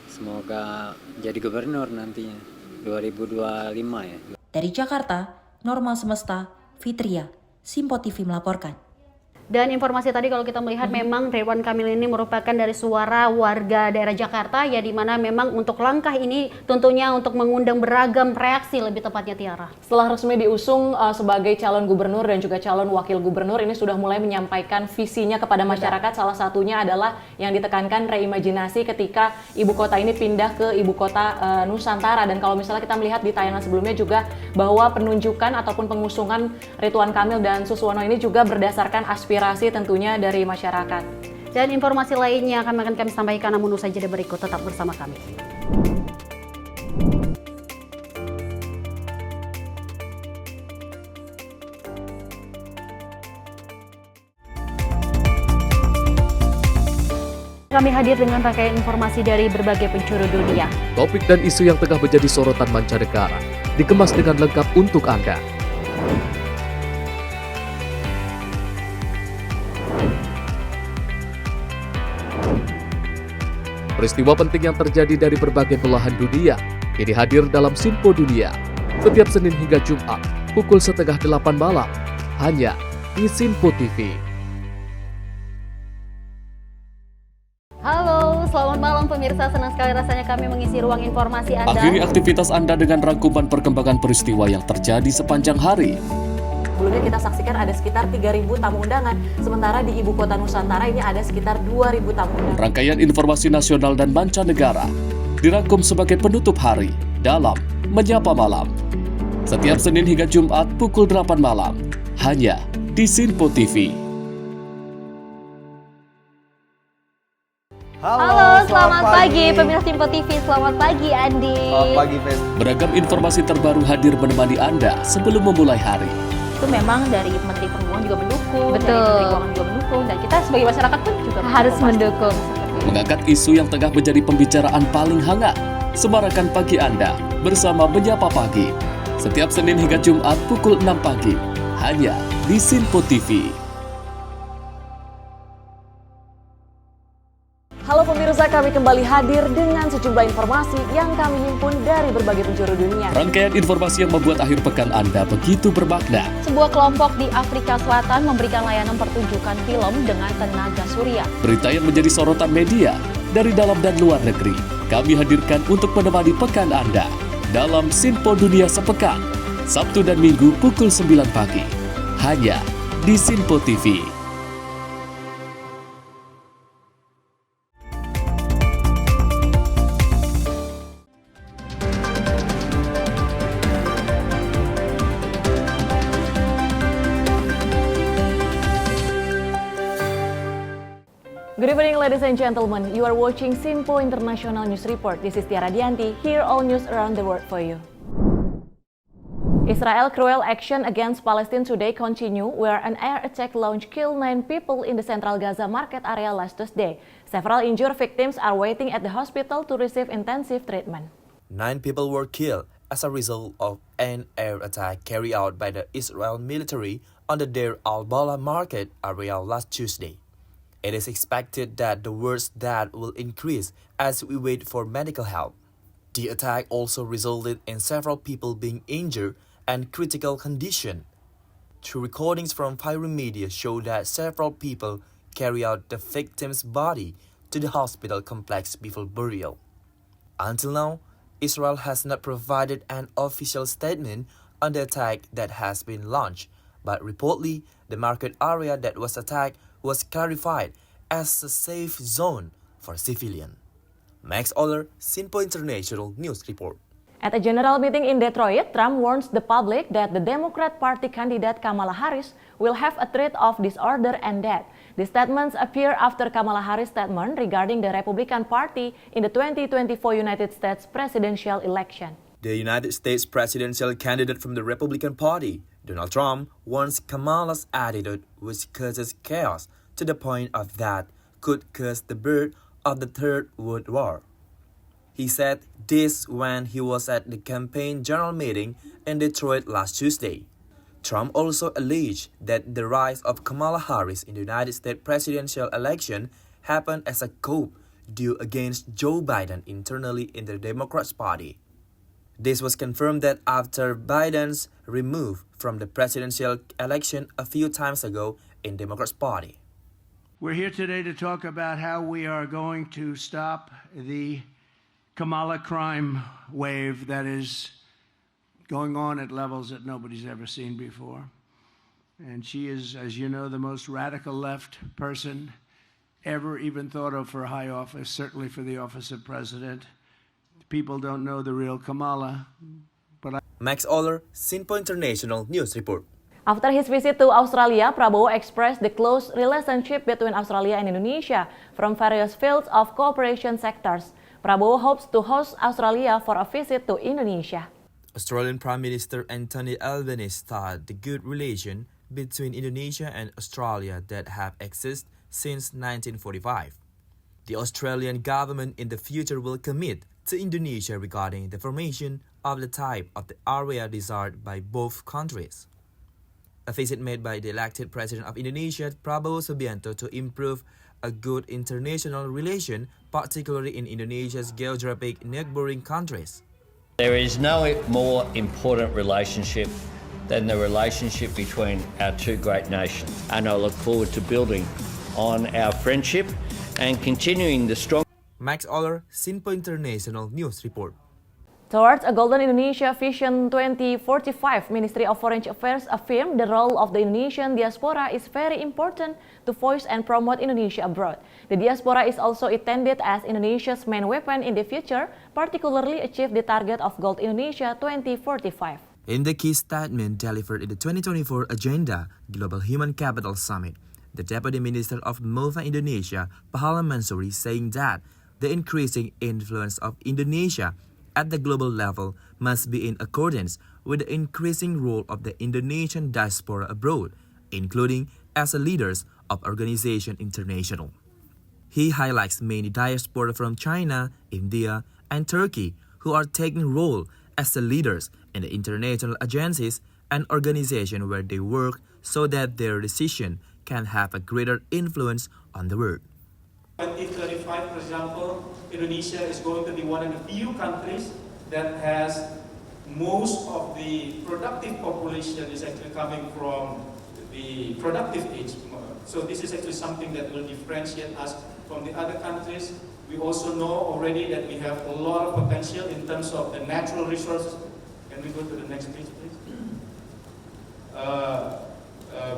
semoga jadi gubernur nantinya, 2025 ya. Dari Jakarta, Normal Semesta, Fitria, Simpo TV melaporkan. Dan informasi tadi kalau kita melihat memang Ridwan Kamil ini merupakan dari suara warga daerah Jakarta ya, di mana memang untuk langkah ini tentunya untuk mengundang beragam reaksi lebih tepatnya Tiara. Setelah resmi diusung sebagai calon gubernur dan juga calon wakil gubernur, ini sudah mulai menyampaikan visinya kepada masyarakat. Salah satunya adalah yang ditekankan reimajinasi ketika ibu kota ini pindah ke ibu kota Nusantara. Dan kalau misalnya kita melihat di tayangan sebelumnya juga bahwa penunjukan ataupun pengusungan Ridwan Kamil dan Suswono ini juga berdasarkan aspirasi tentunya dari masyarakat. Dan informasi lainnya akan kami sampaikan, namun usai jeda berikut tetap bersama kami. Kami hadir dengan rangkaian informasi dari berbagai penjuru dunia. Topik dan isu yang tengah menjadi sorotan mancanegara dikemas dengan lengkap untuk Anda. Peristiwa penting yang terjadi dari berbagai belahan dunia kini hadir dalam Sinpo Dunia setiap Senin hingga Jumat pukul 7:30 malam hanya di Sinpo TV. Halo, selamat malam pemirsa. Senang sekali rasanya kami mengisi ruang informasi Anda. Akhiri aktivitas Anda dengan rangkuman perkembangan peristiwa yang terjadi sepanjang hari. Sebelumnya kita saksikan ada sekitar 3.000 tamu undangan, sementara di Ibu Kota Nusantara ini ada sekitar 2.000 tamu undangan. Rangkaian informasi nasional dan mancanegara dirangkum sebagai penutup hari dalam Menyapa Malam. Setiap Senin hingga Jumat pukul 8 malam hanya di Sinpo TV. Halo, selamat pagi pemirsa Sinpo TV. Selamat pagi Andi. Selamat pagi, Fen. Beragam informasi terbaru hadir menemani Anda sebelum memulai hari. Itu memang dari Menteri Perhubungan juga mendukung, Betul. dari Menteri Keuangan juga mendukung, dan kita sebagai masyarakat pun juga Harus mendukung. Mengangkat isu yang tengah menjadi pembicaraan paling hangat. Semarakan pagi Anda bersama Menyapa Pagi. Setiap Senin hingga Jumat pukul 6 pagi hanya di Sinpo TV. Halo pemirsa, kami kembali hadir dengan sejumlah informasi yang kami himpun dari berbagai penjuru dunia. Rangkaian informasi yang membuat akhir pekan Anda begitu bermakna. Sebuah kelompok di Afrika Selatan memberikan layanan pertunjukan film dengan tenaga surya. Berita yang menjadi sorotan media dari dalam dan luar negeri kami hadirkan untuk menemani pekan Anda dalam Sinpo Dunia Sepekan, Sabtu dan Minggu pukul 9 pagi hanya di Sinpo TV. Good evening, ladies and gentlemen. You are watching Sinpo International News Report. This is Tiara Dianti. Here all news around the world for you. Israel cruel action against Palestine today continue, where an air attack launch killed 9 people in the central Gaza market area last Tuesday. Several injured victims are waiting at the hospital to receive intensive treatment. 9 people were killed as a result of an air attack carried out by the Israel military on the Deir al-Balah market area last Tuesday. It is expected that the worst death will increase as we wait for medical help. The attack also resulted in several people being injured and critical condition. Two recordings from Firing Media show that several people carry out the victim's body to the hospital complex before burial. Until now, Israel has not provided an official statement on the attack that has been launched, but reportedly, the market area that was attacked was clarified as a safe zone for civilians. Max Oller, Sinpo International News Report. At a general meeting in Detroit, Trump warns the public that the Democrat Party candidate Kamala Harris will have a threat of disorder and death. The statements appear after Kamala Harris' statement regarding the Republican Party in the 2024 United States presidential election. The United States presidential candidate from the Republican Party, Donald Trump, warns Kamala's attitude which causes chaos to the point of that could cause the birth of the Third World War. He said this when he was at the campaign general meeting in Detroit last Tuesday. Trump also alleged that the rise of Kamala Harris in the United States presidential election happened as a coup due against Joe Biden internally in the Democrats Party. This was confirmed that after Biden's remove from the presidential election a few times ago in Democrats Party. We're here today to talk about how we are going to stop the Kamala crime wave that is going on at levels that nobody's ever seen before. And she is, as you know, the most radical left person ever even thought of for a high office, certainly for the office of president. People don't know the real Kamala. But Max Oller, Sinpo International News Report. After his visit to Australia, Prabowo expressed the close relationship between Australia and Indonesia from various fields of cooperation sectors. Prabowo hopes to host Australia for a visit to Indonesia. Australian Prime Minister Anthony Albanese thought the good relation between Indonesia and Australia that have existed since 1945. the Australian government in the future will commit to Indonesia regarding the formation of the type of the area desired by both countries. A visit made by the elected President of Indonesia, Prabowo Subianto, to improve a good international relation, particularly in Indonesia's geographic neighboring countries. There is no more important relationship than the relationship between our two great nations, and I look forward to building on our friendship and continuing the strong. Max Oller, Sinpo International News Report. Towards a Golden Indonesia Vision 2045, Ministry of Foreign Affairs affirmed the role of the Indonesian diaspora is very important to voice and promote Indonesia abroad. The diaspora is also intended as Indonesia's main weapon in the future, particularly achieve the target of Gold Indonesia 2045. In the key statement delivered in the 2024 Agenda Global Human Capital Summit, the Deputy Minister of MOVA Indonesia, Pahala Mansuri, saying that the increasing influence of Indonesia at the global level must be in accordance with the increasing role of the Indonesian diaspora abroad, including as a leaders of Organization International. He highlights many diaspora from China, India, and Turkey who are taking role as the leaders in the international agencies and organizations where they work so that their decision can have a greater influence on the world. 2035, for example, Indonesia is going to be one of the few countries that has most of the productive population is actually coming from the productive age. So this is actually something that will differentiate us from the other countries. We also know already that we have a lot of potential in terms of the natural resources. Can we go to the next page, please?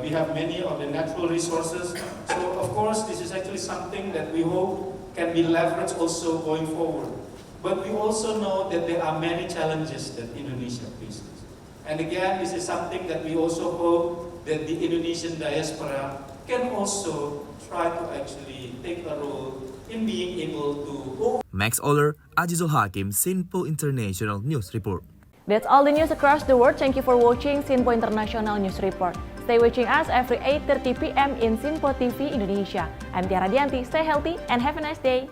We have many of the natural resources. So, of course, this is actually something that we hope can be leveraged also going forward. But we also know that there are many challenges that Indonesia faces. And again, this is something that we also hope that the Indonesian diaspora can also try to actually take a role in being able to... Max Oller, Ajizul Hakim, Sinpo International News Report. That's all the news across the world. Thank you for watching Sinpo International News Report. Stay watching us every 8:30 p.m. in Sinpo TV Indonesia. I'm Tiara Dianti. Stay healthy and have a nice day.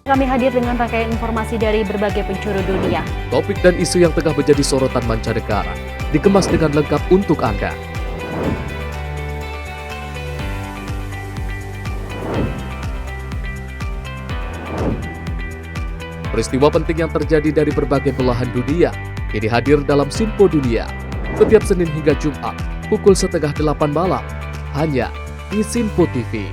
Kami hadir dengan rangkaian informasi dari berbagai penjuru dunia. Topik dan isu yang tengah menjadi sorotan mancanegara dikemas dengan lengkap untuk Anda. Peristiwa penting yang terjadi dari berbagai belahan dunia ini hadir dalam Sinpo Dunia setiap Senin hingga Jumat pukul 7:30 malam hanya di Sinpo TV.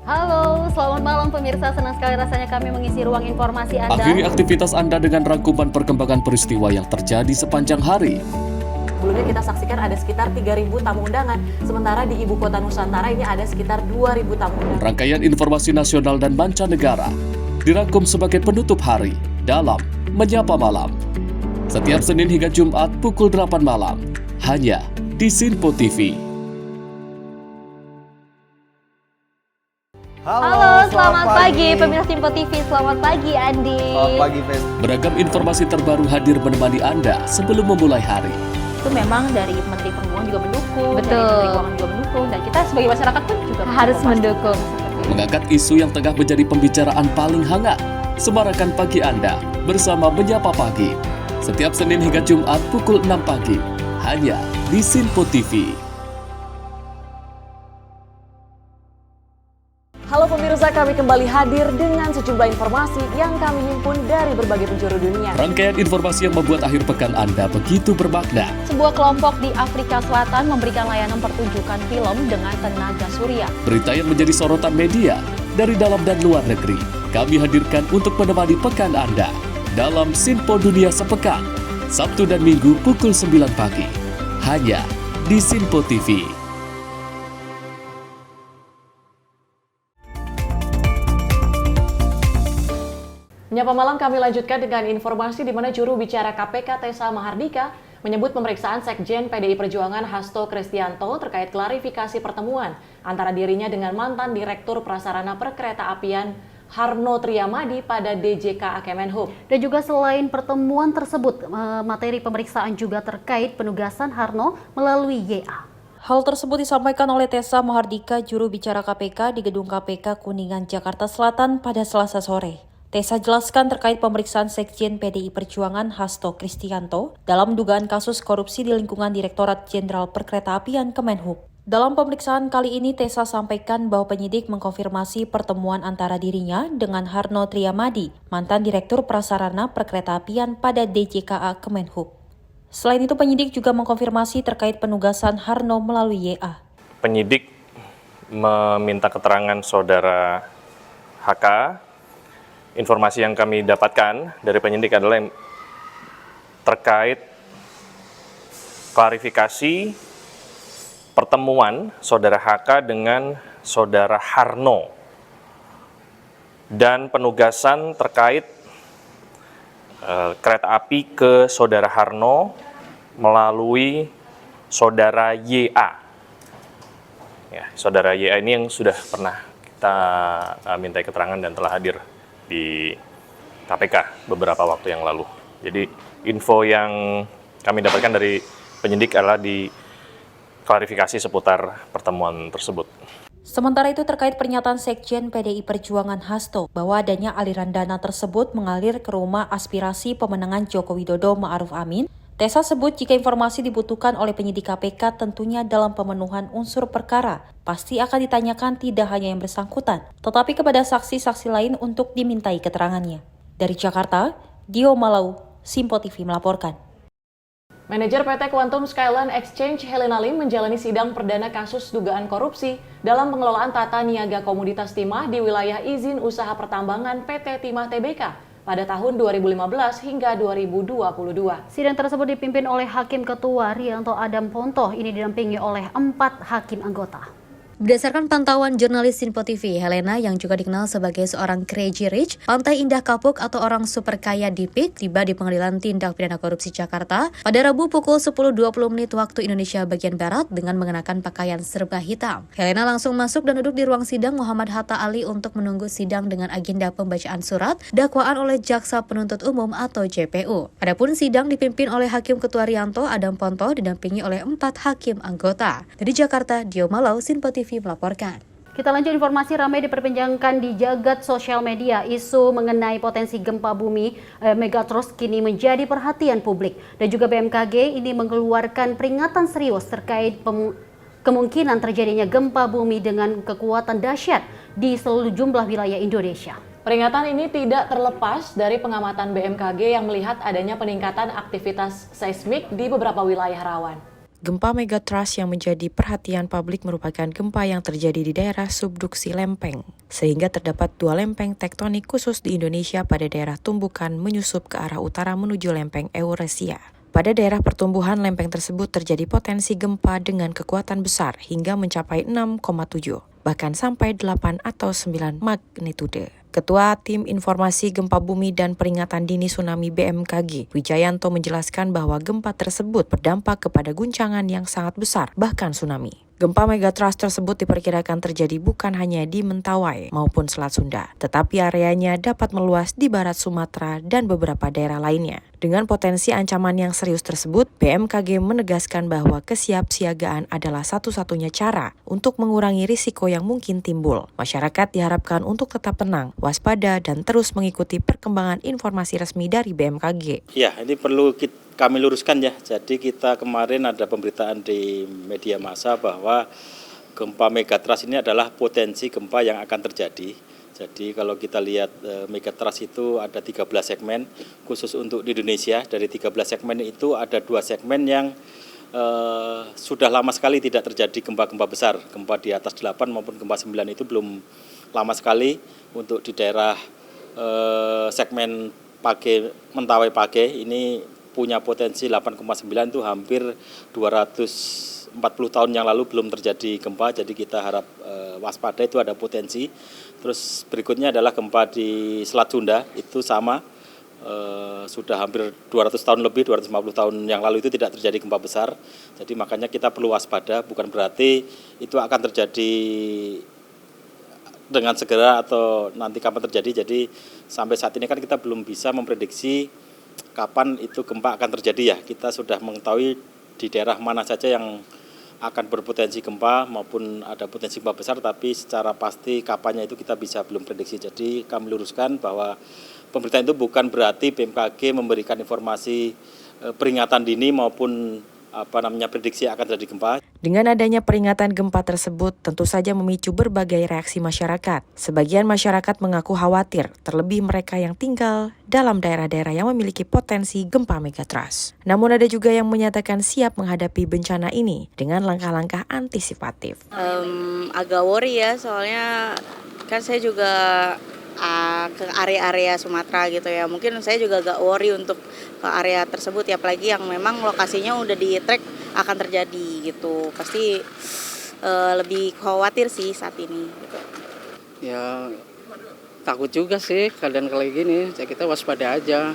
Halo, selamat malam pemirsa. Senang sekali rasanya kami mengisi ruang informasi Anda. Akhiri aktivitas Anda dengan rangkuman perkembangan peristiwa yang terjadi sepanjang hari. Sebelumnya kita saksikan ada sekitar 3.000 tamu undangan, sementara di Ibu Kota Nusantara ini ada sekitar 2.000 tamu undangan. Rangkaian informasi nasional dan mancanegara dirangkum sebagai penutup hari dalam Menyapa Malam. Setiap Senin hingga Jumat pukul 8 malam, hanya di Sinpo TV. Halo, selamat pagi pemirsa Sinpo TV. Selamat pagi Andi. Selamat pagi, Fen. Beragam informasi terbaru hadir menemani Anda sebelum memulai hari. Itu memang dari Menteri Perhubungan juga mendukung, dari Menteri Keuangan juga mendukung, dan kita sebagai masyarakat pun juga harus mendukung. Mengangkat isu yang tengah menjadi pembicaraan paling hangat, semarakan pagi Anda bersama Menyapa Pagi. Setiap Senin hingga Jumat pukul 6 pagi, hanya di Sinpo TV. Halo pemirsa, kami kembali hadir dengan sejumlah informasi yang kami himpun dari berbagai penjuru dunia. Rangkaian informasi yang membuat akhir pekan Anda begitu bermakna. Sebuah kelompok di Afrika Selatan memberikan layanan pertunjukan film dengan tenaga surya. Berita yang menjadi sorotan media dari dalam dan luar negeri, kami hadirkan untuk menemani pekan Anda dalam Sinpo Dunia Sepekan, Sabtu dan Minggu pukul 9 pagi, hanya di Sinpo TV. Menyapa malam kami lanjutkan dengan informasi di mana juru bicara KPK Tessa Mahardika menyebut pemeriksaan Sekjen PDI Perjuangan Hasto Kristianto terkait klarifikasi pertemuan antara dirinya dengan mantan Direktur Prasarana Perkeretaapian Harno Triamadi pada DJKA Kemenhub. Dan juga selain pertemuan tersebut, materi pemeriksaan juga terkait penugasan Harno melalui YA. Hal tersebut disampaikan oleh Tessa Mahardika, juru bicara KPK di Gedung KPK Kuningan, Jakarta Selatan pada Selasa sore. Tessa jelaskan terkait pemeriksaan Sekjen PDI Perjuangan Hasto Kristianto dalam dugaan kasus korupsi di lingkungan Direktorat Jenderal Perkeretaapian Kemenhub. Dalam pemeriksaan kali ini, Tessa sampaikan bahwa penyidik mengkonfirmasi pertemuan antara dirinya dengan Harno Triamadi, mantan Direktur Prasarana Perkeretaapian pada DJKA Kemenhub. Selain itu, penyidik juga mengkonfirmasi terkait penugasan Harno melalui YA. Penyidik meminta keterangan saudara HK. Informasi yang kami dapatkan dari penyidik adalah yang terkait klarifikasi pertemuan saudara HK dengan saudara Harno dan penugasan terkait kereta api ke saudara Harno melalui saudara YA. Ya, saudara YA ini yang sudah pernah kita minta keterangan dan telah hadir di KPK beberapa waktu yang lalu. Jadi info yang kami dapatkan dari penyidik adalah di klarifikasi seputar pertemuan tersebut. Sementara itu terkait pernyataan Sekjen PDI Perjuangan Hasto bahwa adanya aliran dana tersebut mengalir ke rumah aspirasi pemenangan Joko Widodo Ma'ruf Amin, Tessa sebut jika informasi dibutuhkan oleh penyidik KPK tentunya dalam pemenuhan unsur perkara, pasti akan ditanyakan tidak hanya yang bersangkutan, tetapi kepada saksi-saksi lain untuk dimintai keterangannya. Dari Jakarta, Dio Malau, Simpo TV melaporkan. Manajer PT Quantum Skyline Exchange Helena Lim menjalani sidang perdana kasus dugaan korupsi dalam pengelolaan tata niaga komoditas timah di wilayah izin usaha pertambangan PT Timah Tbk pada tahun 2015 hingga 2022. Sidang tersebut dipimpin oleh Hakim Ketua Rianto Adam Pontoh, ini didampingi oleh 4 hakim anggota. Berdasarkan pantauan jurnalis Sinpo TV, Helena yang juga dikenal sebagai seorang crazy rich, pantai indah kapuk atau orang super kaya di PIK, tiba di Pengadilan Tindak Pidana Korupsi Jakarta pada Rabu pukul 10.20 waktu Indonesia bagian Barat dengan mengenakan pakaian serba hitam. Helena langsung masuk dan duduk di ruang sidang Muhammad Hatta Ali untuk menunggu sidang dengan agenda pembacaan surat dakwaan oleh Jaksa Penuntut Umum atau JPU. Adapun sidang dipimpin oleh Hakim Ketua Rianto Adam Pontoh didampingi oleh 4 hakim anggota. Dari Jakarta, Dio Malau, Sinpo TV melaporkan. Kita lanjut, informasi ramai diperbincangkan di jagat sosial media. Isu mengenai potensi gempa bumi Megatrust kini menjadi perhatian publik. Dan juga BMKG ini mengeluarkan peringatan serius terkait kemungkinan terjadinya gempa bumi dengan kekuatan dahsyat di seluruh jumlah wilayah Indonesia. Peringatan ini tidak terlepas dari pengamatan BMKG yang melihat adanya peningkatan aktivitas seismik di beberapa wilayah rawan. Gempa Megatrust yang menjadi perhatian publik merupakan gempa yang terjadi di daerah subduksi lempeng, sehingga terdapat 2 lempeng tektonik khusus di Indonesia pada daerah tumbukan menyusup ke arah utara menuju lempeng Eurasia. Pada daerah pertumbuhan lempeng tersebut terjadi potensi gempa dengan kekuatan besar hingga mencapai 6,7, bahkan sampai 8 atau 9 magnitude. Ketua Tim Informasi Gempa Bumi dan Peringatan Dini Tsunami BMKG, Wijayanto menjelaskan bahwa gempa tersebut berdampak kepada guncangan yang sangat besar, bahkan tsunami. Gempa Megatrust tersebut diperkirakan terjadi bukan hanya di Mentawai maupun Selat Sunda, tetapi areanya dapat meluas di barat Sumatera dan beberapa daerah lainnya. Dengan potensi ancaman yang serius tersebut, BMKG menegaskan bahwa kesiapsiagaan adalah satu-satunya cara untuk mengurangi risiko yang mungkin timbul. Masyarakat diharapkan untuk tetap tenang, waspada, dan terus mengikuti perkembangan informasi resmi dari BMKG. Ya, ini perlu kami luruskan ya. Jadi kita kemarin ada pemberitaan di media massa bahwa gempa Megatrust ini adalah potensi gempa yang akan terjadi. Jadi kalau kita lihat Megatrust itu ada 13 segmen khusus untuk di Indonesia. Dari 13 segmen itu ada 2 segmen yang sudah lama sekali tidak terjadi gempa-gempa besar. Gempa di atas 8 maupun gempa 9 itu belum lama sekali. Untuk di daerah segmen Mentawai Page ini punya potensi 8,9 itu hampir 200 tahun yang lalu belum terjadi gempa, jadi kita harap waspada, itu ada potensi. Terus berikutnya adalah gempa di Selat Sunda, itu sama, sudah hampir 200 tahun lebih, 250 tahun yang lalu itu tidak terjadi gempa besar. Jadi makanya kita perlu waspada, bukan berarti itu akan terjadi dengan segera atau nanti kapan terjadi. Jadi sampai saat ini kan kita belum bisa memprediksi kapan itu gempa akan terjadi ya. Kita sudah mengetahui di daerah mana saja yang akan berpotensi gempa maupun ada potensi gempa besar, tapi secara pasti kapannya itu kita belum prediksi. Jadi kami luruskan bahwa pemberitaan itu bukan berarti BMKG memberikan informasi peringatan dini maupun prediksi akan terjadi gempa. Dengan adanya peringatan gempa tersebut tentu saja memicu berbagai reaksi masyarakat. Sebagian masyarakat mengaku khawatir, terlebih mereka yang tinggal dalam daerah-daerah yang memiliki potensi gempa megatrust. Namun ada juga yang menyatakan siap menghadapi bencana ini dengan langkah-langkah antisipatif. Agak worry ya, soalnya kan saya juga ke area-area Sumatera gitu ya. Mungkin saya juga agak worry untuk ke area tersebut ya, apalagi yang memang lokasinya udah di track akan terjadi gitu. Pasti lebih khawatir sih saat ini gitu. Ya takut juga sih keadaan kayak gini, kita waspada aja.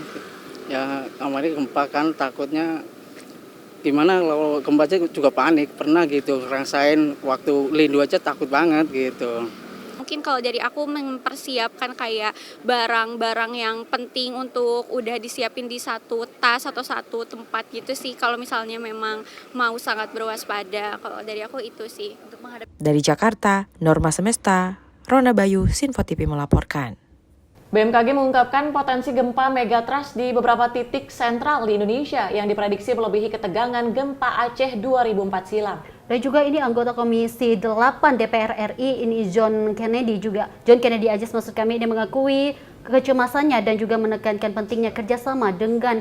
Ya kemarin gempa kan takutnya gimana, kalau gempa aja juga panik, pernah gitu ngerasain waktu lindu aja takut banget gitu. Mungkin kalau dari aku mempersiapkan kayak barang-barang yang penting untuk udah disiapin di satu tas atau satu tempat gitu sih, kalau misalnya memang mau sangat berwaspada. Kalau dari aku itu sih untuk menghadapi. Dari Jakarta, Norma Semesta, Rona Bayu, Sinfo TV melaporkan. BMKG mengungkapkan potensi gempa megatrust di beberapa titik sentral di Indonesia yang diprediksi melebihi ketegangan gempa Aceh 2004 silam. Dan juga ini anggota Komisi 8 DPR RI, ini John Kennedy Ajis maksud kami, dia mengakui kecemasannya dan juga menekankan pentingnya kerjasama dengan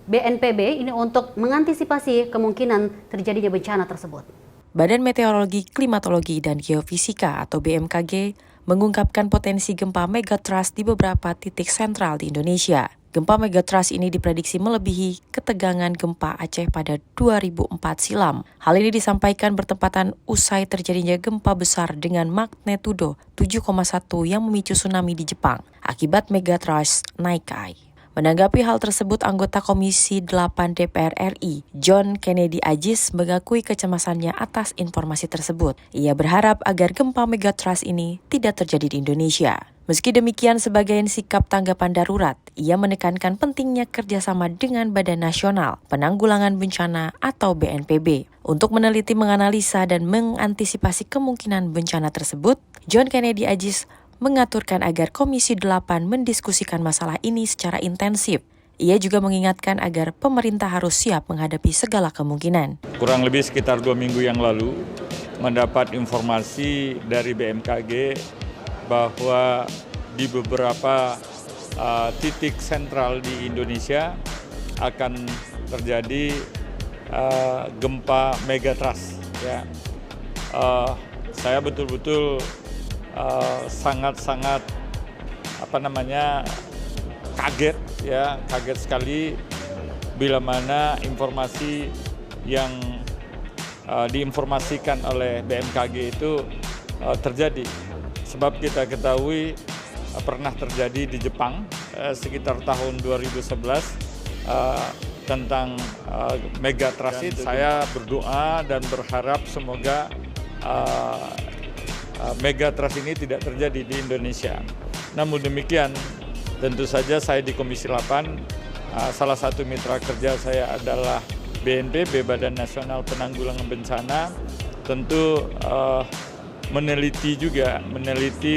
BNPB ini untuk mengantisipasi kemungkinan terjadinya bencana tersebut. Badan Meteorologi, Klimatologi, dan Geofisika atau BMKG mengungkapkan potensi gempa megatrust di beberapa titik sentral di Indonesia. Gempa megatrust ini diprediksi melebihi ketegangan gempa Aceh pada 2004 silam. Hal ini disampaikan bertepatan usai terjadinya gempa besar dengan magnitudo 7,1 yang memicu tsunami di Jepang akibat megatrust Naikai. Menanggapi hal tersebut, anggota Komisi 8 DPR RI, John Kennedy Ajis, mengakui kecemasannya atas informasi tersebut. Ia berharap agar gempa megatrust ini tidak terjadi di Indonesia. Meski demikian, sebagai sikap tanggapan darurat, ia menekankan pentingnya kerjasama dengan Badan Nasional Penanggulangan Bencana atau BNPB. Untuk meneliti, menganalisa, dan mengantisipasi kemungkinan bencana tersebut, John Kennedy Ajis mengaturkan agar Komisi 8 mendiskusikan masalah ini secara intensif. Ia juga mengingatkan agar pemerintah harus siap menghadapi segala kemungkinan. Kurang lebih sekitar 2 minggu yang lalu, mendapat informasi dari BMKG bahwa di beberapa titik sentral di Indonesia akan terjadi gempa megatrust. Ya. Saya betul-betul sangat-sangat kaget sekali bila mana informasi yang diinformasikan oleh BMKG itu terjadi. Sebab kita ketahui pernah terjadi di Jepang sekitar tahun 2011 tentang megatrust itu. Saya berdoa dan berharap semoga megatrust ini tidak terjadi di Indonesia. Namun demikian, tentu saja saya di Komisi 8, salah satu mitra kerja saya adalah BNPB, Badan Nasional Penanggulangan Bencana, tentu meneliti,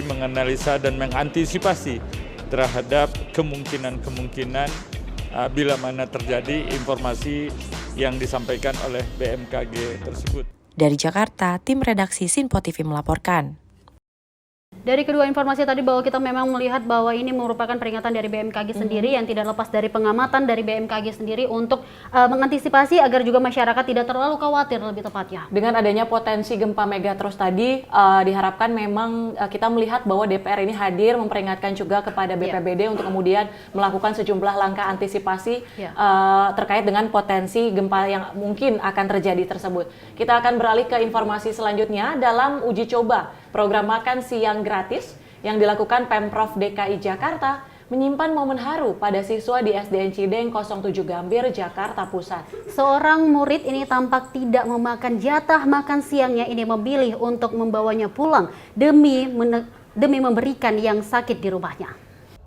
menganalisa, dan mengantisipasi terhadap kemungkinan-kemungkinan bila mana terjadi informasi yang disampaikan oleh BMKG tersebut. Dari Jakarta, tim redaksi Sinpo TV melaporkan. Dari kedua informasi tadi bahwa kita memang melihat bahwa ini merupakan peringatan dari BMKG sendiri yang tidak lepas dari pengamatan dari BMKG sendiri untuk mengantisipasi agar juga masyarakat tidak terlalu khawatir lebih tepatnya. Dengan adanya potensi gempa megatrust tadi diharapkan memang kita melihat bahwa DPR ini hadir memperingatkan juga kepada BPBD untuk kemudian melakukan sejumlah langkah antisipasi terkait dengan potensi gempa yang mungkin akan terjadi tersebut. Kita akan beralih ke informasi selanjutnya dalam uji coba program makan siang gratis yang dilakukan Pemprov DKI Jakarta menyimpan momen haru pada siswa di SDN Cideng 07 Gambir, Jakarta Pusat. Seorang murid ini tampak tidak memakan jatah makan siangnya ini, memilih untuk membawanya pulang demi memberikan yang sakit di rumahnya.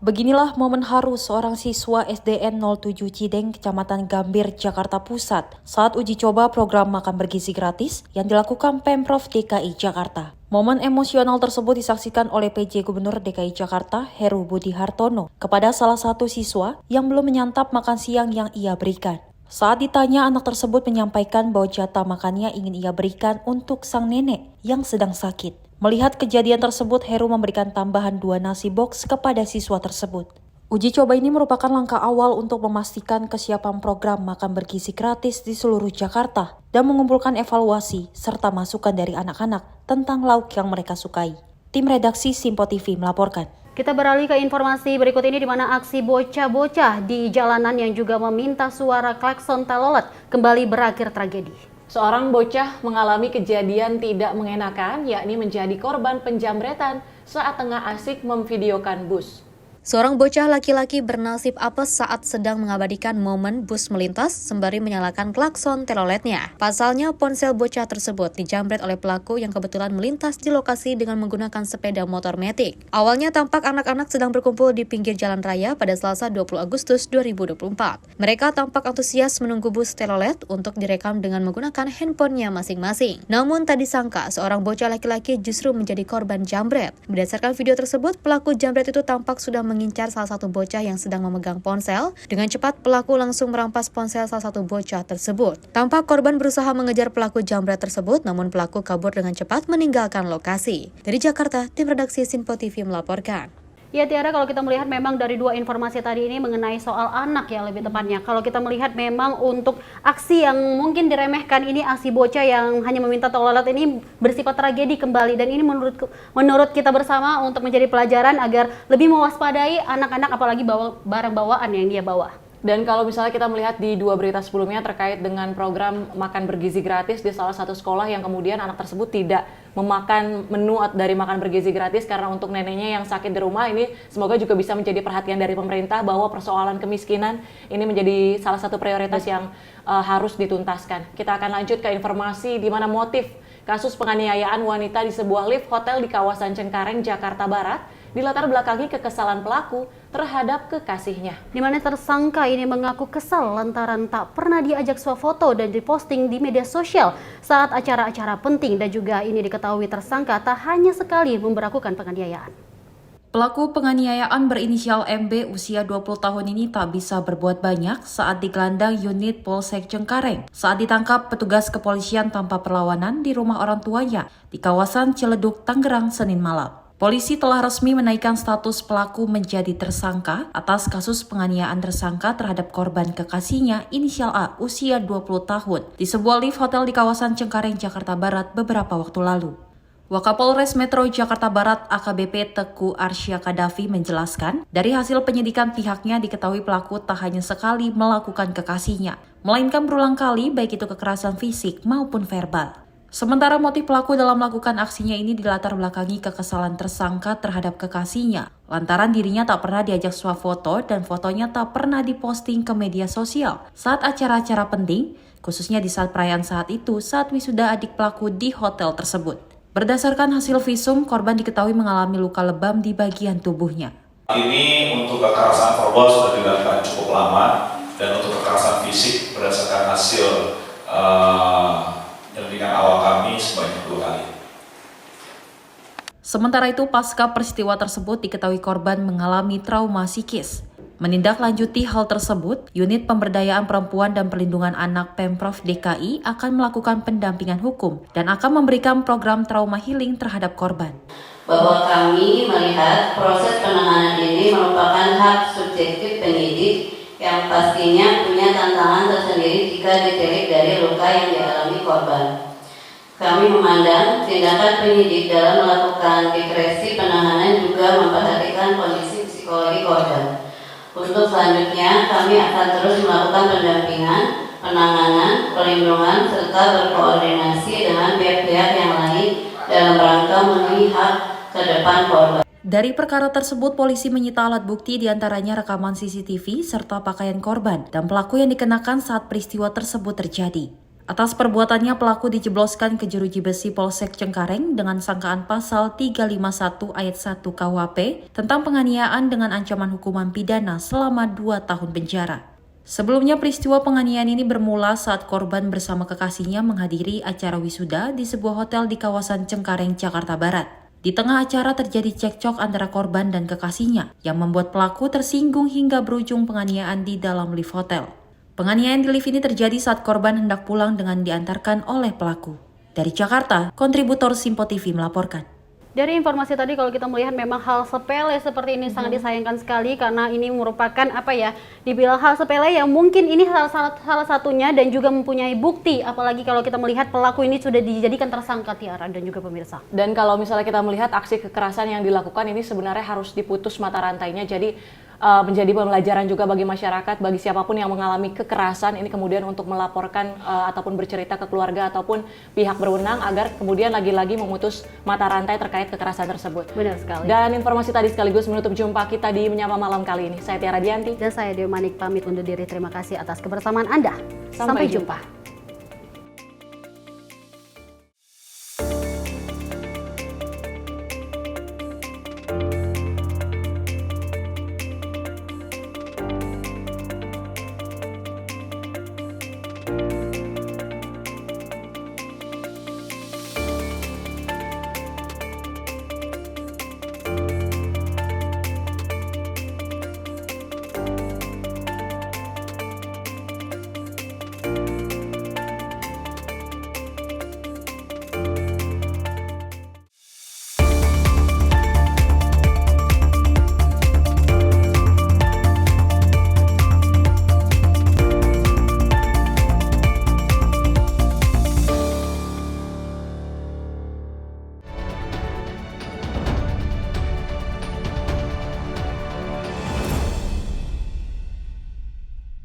Beginilah momen haru seorang siswa SDN 07 Cideng, Kecamatan Gambir, Jakarta Pusat saat uji coba program makan bergizi gratis yang dilakukan Pemprov DKI Jakarta. Momen emosional tersebut disaksikan oleh PJ Gubernur DKI Jakarta, Heru Budi Hartono, kepada salah satu siswa yang belum menyantap makan siang yang ia berikan. Saat ditanya, anak tersebut menyampaikan bahwa jatah makannya ingin ia berikan untuk sang nenek yang sedang sakit. Melihat kejadian tersebut, Heru memberikan tambahan 2 nasi box kepada siswa tersebut. Uji coba ini merupakan langkah awal untuk memastikan kesiapan program makan bergizi gratis di seluruh Jakarta dan mengumpulkan evaluasi serta masukan dari anak-anak tentang lauk yang mereka sukai. Tim redaksi Simpo TV melaporkan. Kita beralih ke informasi berikut ini di mana aksi bocah-bocah di jalanan yang juga meminta suara klakson telolet kembali berakhir tragedi. Seorang bocah mengalami kejadian tidak mengenakan, yakni menjadi korban penjamretan saat tengah asik memvideokan bus. Seorang bocah laki-laki bernasib apes saat sedang mengabadikan momen bus melintas sembari menyalakan klakson teloletnya. Pasalnya, ponsel bocah tersebut dijamret oleh pelaku yang kebetulan melintas di lokasi dengan menggunakan sepeda motor matic. Awalnya tampak anak-anak sedang berkumpul di pinggir jalan raya pada Selasa 20 Agustus 2024. Mereka tampak antusias menunggu bus telolet untuk direkam dengan menggunakan handphonenya masing-masing. Namun tak disangka, seorang bocah laki-laki justru menjadi korban jambret. Berdasarkan video tersebut, pelaku jambret itu tampak sudah mengincar salah satu bocah yang sedang memegang ponsel. Dengan cepat, pelaku langsung merampas ponsel salah satu bocah tersebut. Tampak korban berusaha mengejar pelaku jambret tersebut, namun pelaku kabur dengan cepat meninggalkan lokasi. Dari Jakarta, tim redaksi Simpo TV melaporkan. Ya Tiara, kalau kita melihat memang dari dua informasi tadi ini mengenai soal anak ya lebih tepatnya. Kalau kita melihat memang untuk aksi yang mungkin diremehkan ini, aksi bocah yang hanya meminta telolet ini bersifat tragedi kembali. Dan ini menurut kita bersama untuk menjadi pelajaran agar lebih mewaspadai anak-anak apalagi bawa barang bawaan yang dia bawa. Dan kalau misalnya kita melihat di 2 berita sebelumnya terkait dengan program makan bergizi gratis di salah satu sekolah yang kemudian anak tersebut tidak memakan menu dari makan bergizi gratis karena untuk neneknya yang sakit di rumah, ini semoga juga bisa menjadi perhatian dari pemerintah bahwa persoalan kemiskinan ini menjadi salah satu prioritas yang harus dituntaskan. Kita akan lanjut ke informasi di mana motif kasus penganiayaan wanita di sebuah lift hotel di kawasan Cengkareng, Jakarta Barat dilatar belakangi kekesalan pelaku terhadap kekasihnya. Di mana tersangka ini mengaku kesal lantaran tak pernah diajak swafoto dan diposting di media sosial saat acara-acara penting, dan juga ini diketahui tersangka tak hanya sekali memberlakukan penganiayaan. Pelaku penganiayaan berinisial MB usia 20 tahun ini tak bisa berbuat banyak saat digelandang unit Polsek Cengkareng saat ditangkap petugas kepolisian tanpa perlawanan di rumah orang tuanya di kawasan Ciledug, Tangerang, Senin malam. Polisi telah resmi menaikkan status pelaku menjadi tersangka atas kasus penganiayaan tersangka terhadap korban kekasihnya inisial A usia 20 tahun di sebuah lift hotel di kawasan Cengkareng, Jakarta Barat beberapa waktu lalu. Wakapolres Metro Jakarta Barat AKBP Teguh Arsya Kadafi menjelaskan, dari hasil penyidikan pihaknya diketahui pelaku tak hanya sekali melakukan kekasihnya, melainkan berulang kali baik itu kekerasan fisik maupun verbal. Sementara motif pelaku dalam melakukan aksinya ini dilatar belakangi kekesalan tersangka terhadap kekasihnya, lantaran dirinya tak pernah diajak swafoto dan fotonya tak pernah diposting ke media sosial saat acara-acara penting, khususnya di saat perayaan saat itu saat wisuda adik pelaku di hotel tersebut. Berdasarkan hasil visum, korban diketahui mengalami luka lebam di bagian tubuhnya. Ini untuk kekerasan verbal sudah dilakukan cukup lama, dan untuk kekerasan fisik berdasarkan hasil penyelidikan awal kami sebanyak 2 kali. Sementara itu, pasca peristiwa tersebut diketahui korban mengalami trauma psikis. Menindaklanjuti hal tersebut, Unit Pemberdayaan Perempuan dan Perlindungan Anak Pemprov DKI akan melakukan pendampingan hukum dan akan memberikan program trauma healing terhadap korban. bahwa kami melihat proses penanganan ini merupakan hak subjektif penyidik yang pastinya punya tantangan tersendiri jika ditilik dari luka yang dialami korban. Kami memandang tindakan penyidik dalam melakukan diskresi penanganan juga memperhatikan kondisi psikologi korban. Untuk selanjutnya, kami akan terus melakukan pendampingan, penanganan, perlindungan, serta berkoordinasi dengan pihak-pihak yang lain dalam rangka memenuhi hak ke depan korban. Dari perkara tersebut, polisi menyita alat bukti diantaranya rekaman CCTV serta pakaian korban dan pelaku yang dikenakan saat peristiwa tersebut terjadi. Atas perbuatannya, pelaku dijebloskan ke jeruji besi Polsek Cengkareng dengan sangkaan pasal 351 ayat 1 KUHP tentang penganiayaan dengan ancaman hukuman pidana selama 2 tahun penjara. Sebelumnya, peristiwa penganiayaan ini bermula saat korban bersama kekasihnya menghadiri acara wisuda di sebuah hotel di kawasan Cengkareng, Jakarta Barat. Di tengah acara terjadi cekcok antara korban dan kekasihnya yang membuat pelaku tersinggung hingga berujung penganiayaan di dalam lift hotel. Penganiayaan di lift ini terjadi saat korban hendak pulang dengan diantarkan oleh pelaku. Dari Jakarta, kontributor Simpo TV melaporkan. Dari informasi tadi kalau kita melihat memang hal sepele seperti ini sangat disayangkan sekali karena ini merupakan dibilang hal sepele yang mungkin ini salah satunya dan juga mempunyai bukti, apalagi kalau kita melihat pelaku ini sudah dijadikan tersangka, Tiara dan juga pemirsa. Dan kalau misalnya kita melihat aksi kekerasan yang dilakukan ini sebenarnya harus diputus mata rantainya, jadi menjadi pembelajaran juga bagi masyarakat, bagi siapapun yang mengalami kekerasan ini kemudian untuk melaporkan ataupun bercerita ke keluarga ataupun pihak berwenang agar kemudian lagi-lagi memutus mata rantai terkait kekerasan tersebut. Benar sekali. Dan informasi tadi sekaligus menutup jumpa kita di Menyapa Malam kali ini. Saya Tiara Dianti dan saya Dewi Manik pamit undur diri. Terima kasih atas kebersamaan Anda. Sampai jumpa.